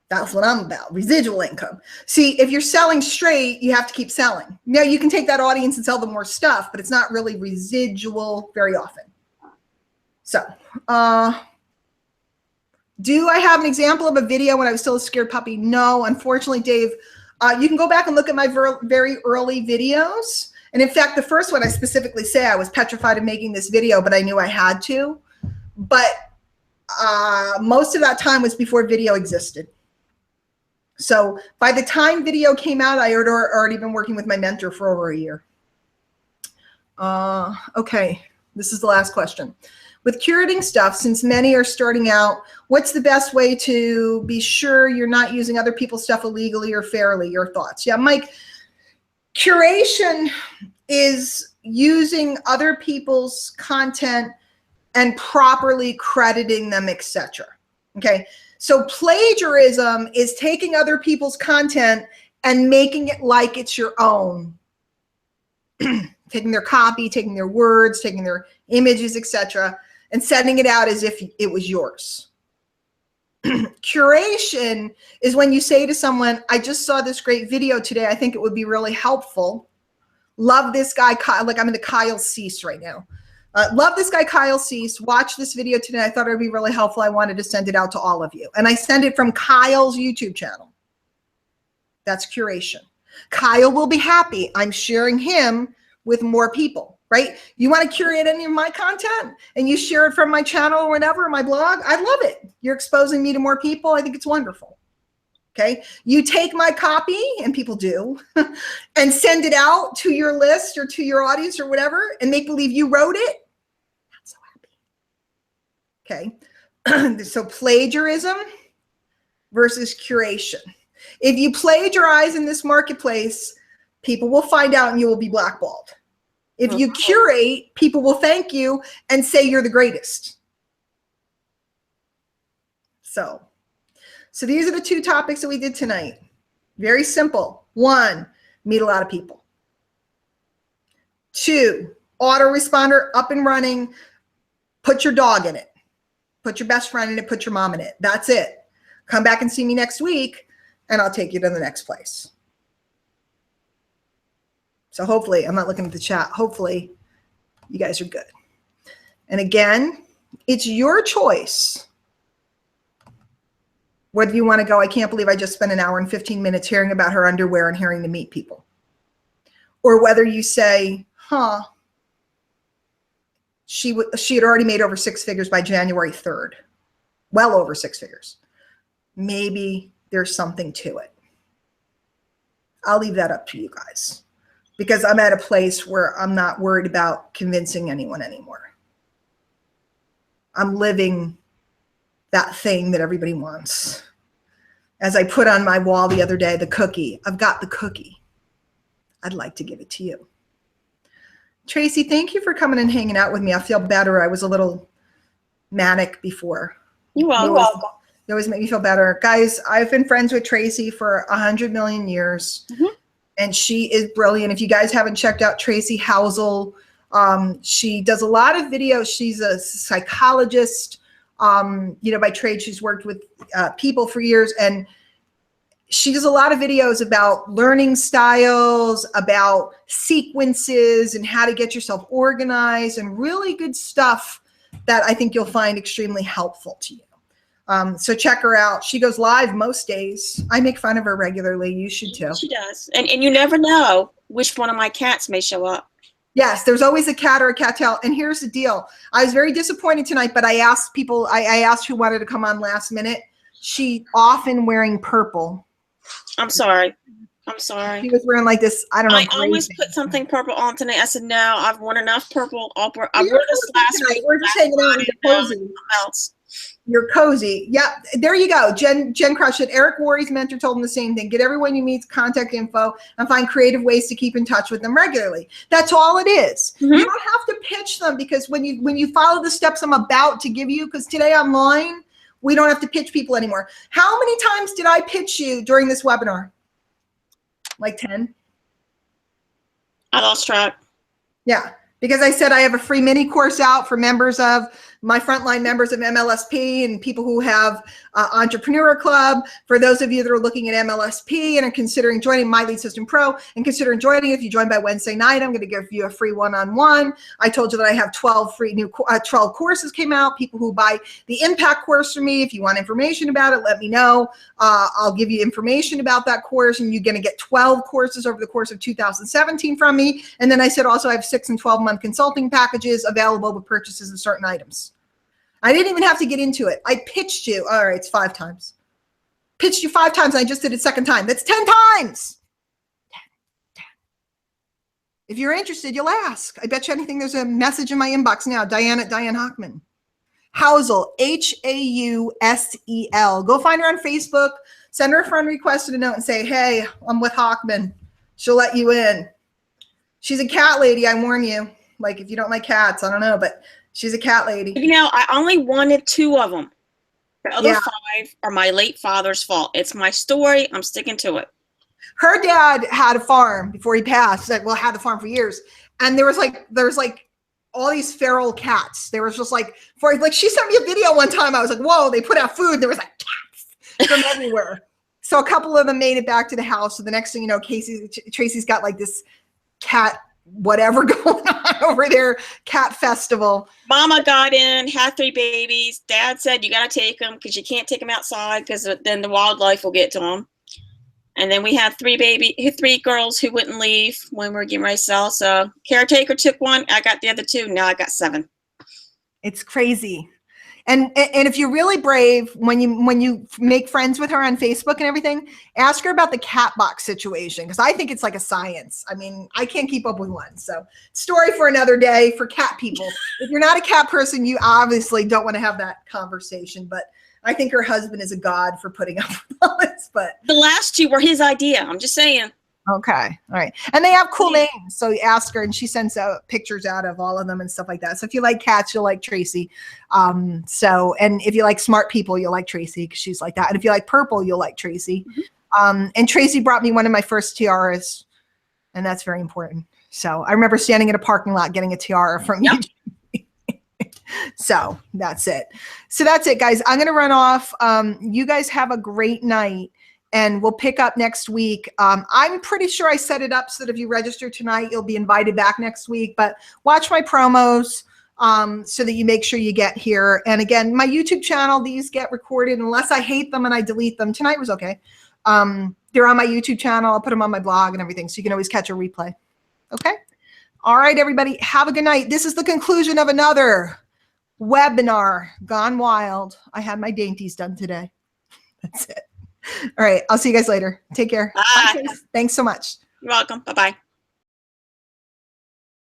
That's what I'm about, residual income. See, if you're selling straight, you have to keep selling. Now, you can take that audience and sell them more stuff, but it's not really residual very often. So, do I have an example of a video when I was still a scared puppy? No, unfortunately, Dave. You can go back and look at my very early videos. And in fact, the first one I specifically say I was petrified of making this video, but I knew I had to. But most of that time was before video existed. So by the time video came out, I had already been working with my mentor for over a year. Okay, this is the last question. With curating stuff, since many are starting out, what's the best way to be sure you're not using other people's stuff illegally or fairly? Your thoughts? Yeah, Mike, curation is using other people's content and properly crediting them, etc. Okay, so plagiarism is taking other people's content and making it like it's your own. Taking their copy, taking their words, taking their images, etc., and sending it out as if it was yours. Curation is when you say to someone, I just saw this great video today. I think it would be really helpful. Love this guy, like I'm into Kyle Cease right now. Love this guy, Kyle Cease. Watch this video today. I thought it would be really helpful. I wanted to send it out to all of you. And I send it from Kyle's YouTube channel. That's curation. Kyle will be happy. I'm sharing him with more people. Right? You want to curate any of my content and you share it from my channel or whatever, my blog, I love it. You're exposing me to more people. I think it's wonderful. Okay. You take my copy, and people do, and send it out to your list or to your audience or whatever, and make believe you wrote it. Not so happy. Okay. So plagiarism versus curation. If you plagiarize in this marketplace, people will find out and you will be blackballed. If you curate, people will thank you and say you're the greatest. So these are the two topics that we did tonight. Very simple. 1, meet a lot of people. 2, autoresponder up and running. Put your dog in it. Put your best friend in it. Put your mom in it. That's it. Come back and see me next week, and I'll take you to the next place. So hopefully, I'm not looking at the chat. Hopefully, you guys are good. And again, it's your choice whether you want to go, I can't believe I just spent an hour and 15 minutes hearing about her underwear and hearing to meet people. Or whether you say, she had already made over 6 figures by January 3rd. Well over 6 figures. Maybe there's something to it. I'll leave that up to you guys. Because I'm at a place where I'm not worried about convincing anyone anymore. I'm living that thing that everybody wants. As I put on my wall the other day, the cookie. I've got the cookie. I'd like to give it to you. Tracy, thank you for coming and hanging out with me. I feel better. I was a little manic before. You're welcome. You always make me feel better. Guys, I've been friends with Tracy for 100 million years. Mm-hmm. And she is brilliant. If you guys haven't checked out Tracy Housel, she does a lot of videos. She's a psychologist. By trade, she's worked with people for years. And she does a lot of videos about learning styles, about sequences, and how to get yourself organized, and really good stuff that I think you'll find extremely helpful to you. So check her out. She goes live most days. I make fun of her regularly. You should too. She does. And you never know which one of my cats may show up. Yes, there's always a cat or a cat tail. And here's the deal. I was very disappointed tonight, but I asked people, I asked who wanted to come on last minute. She often wearing purple. I'm sorry. I'm sorry. He was wearing like this, I don't know. I gray always thing. put something purple on tonight. I said, no, I've worn enough purple. I wore You're this cozy last tonight. week. We're just last hanging out and Friday, you're now cozy. something else. You're cozy. Yeah, there you go. Jen crushed it. Eric Worre's mentor told him the same thing. Get everyone you meet's contact info and find creative ways to keep in touch with them regularly. That's all it is. Mhm. You don't have to pitch them, because when you follow the steps I'm about to give you, because today online, we don't have to pitch people anymore. How many times did I pitch you during this webinar? Like 10? I lost track. Yeah, because I said I have a free mini course out for members of my frontline members of MLSP and people who have Entrepreneur Club. For those of you that are looking at MLSP and are considering joining My Lead System Pro and considering joining, if you join by Wednesday night, I'm going to give you a free one-on-one. I told you that I have 12 free 12 courses came out. People who buy the Impact course from me, if you want information about it, let me know. I'll give you information about that course, and you're going to get 12 courses over the course of 2017 from me. And then I said also I have 6 and 12-month consulting packages available with purchases of certain items. I didn't even have to get into it. I pitched you. All right, it's 5 times. Pitched you 5 times. And I just did it second time. That's 10 times. 10. If you're interested, you'll ask. I bet you anything there's a message in my inbox now. Diane at Diane Hochman. Hausel, Hausel. Go find her on Facebook. Send her a friend request and a note and say, hey, I'm with Hochman. She'll let you in. She's a cat lady, I warn you. Like, if you don't like cats, I don't know, but she's a cat lady. You know, I only wanted 2 of them. The other Yeah. 5 are my late father's fault. It's my story. I'm sticking to it. Her dad had a farm before he passed. Well, had the farm for years. And there's like all these feral cats. There was just like, she sent me a video one time. I was like, whoa, they put out food. There was like cats from everywhere. So a couple of them made it back to the house. So the next thing you know, Tracy's got like this cat whatever going on over there, cat festival. Mama got in, had 3 babies. Dad said, you got to take them because you can't take them outside because then the wildlife will get to them. And then we had 3 girls who wouldn't leave when we were getting ready to sell. So caretaker took 1. I got the other 2. Now I got 7. It's crazy. And if you're really brave, when you make friends with her on Facebook and everything, ask her about the cat box situation, because I think it's like a science. I mean, I can't keep up with one. So story for another day for cat people. If you're not a cat person, you obviously don't want to have that conversation. But I think her husband is a god for putting up with all this. But the last 2 were his idea. I'm just saying. Okay. All right. And they have cool names. So you ask her and she sends out pictures out of all of them and stuff like that. So if you like cats, you'll like Tracy. And if you like smart people, you'll like Tracy because she's like that. And if you like purple, you'll like Tracy. Mm-hmm. And Tracy brought me one of my first tiaras, and that's very important. So I remember standing in a parking lot getting a tiara from you. So that's it. So that's it, guys. I'm going to run off. You guys have a great night. And we'll pick up next week. I'm pretty sure I set it up so that if you register tonight, you'll be invited back next week. But watch my promos so that you make sure you get here. And again, my YouTube channel, these get recorded unless I hate them and I delete them. Tonight was okay. They're on my YouTube channel. I'll put them on my blog and everything, so you can always catch a replay. Okay? All right, everybody. Have a good night. This is the conclusion of another webinar gone wild. I had my dainties done today. That's it. All right. I'll see you guys later. Take care. Bye. Thanks so much. You're welcome. Bye-bye.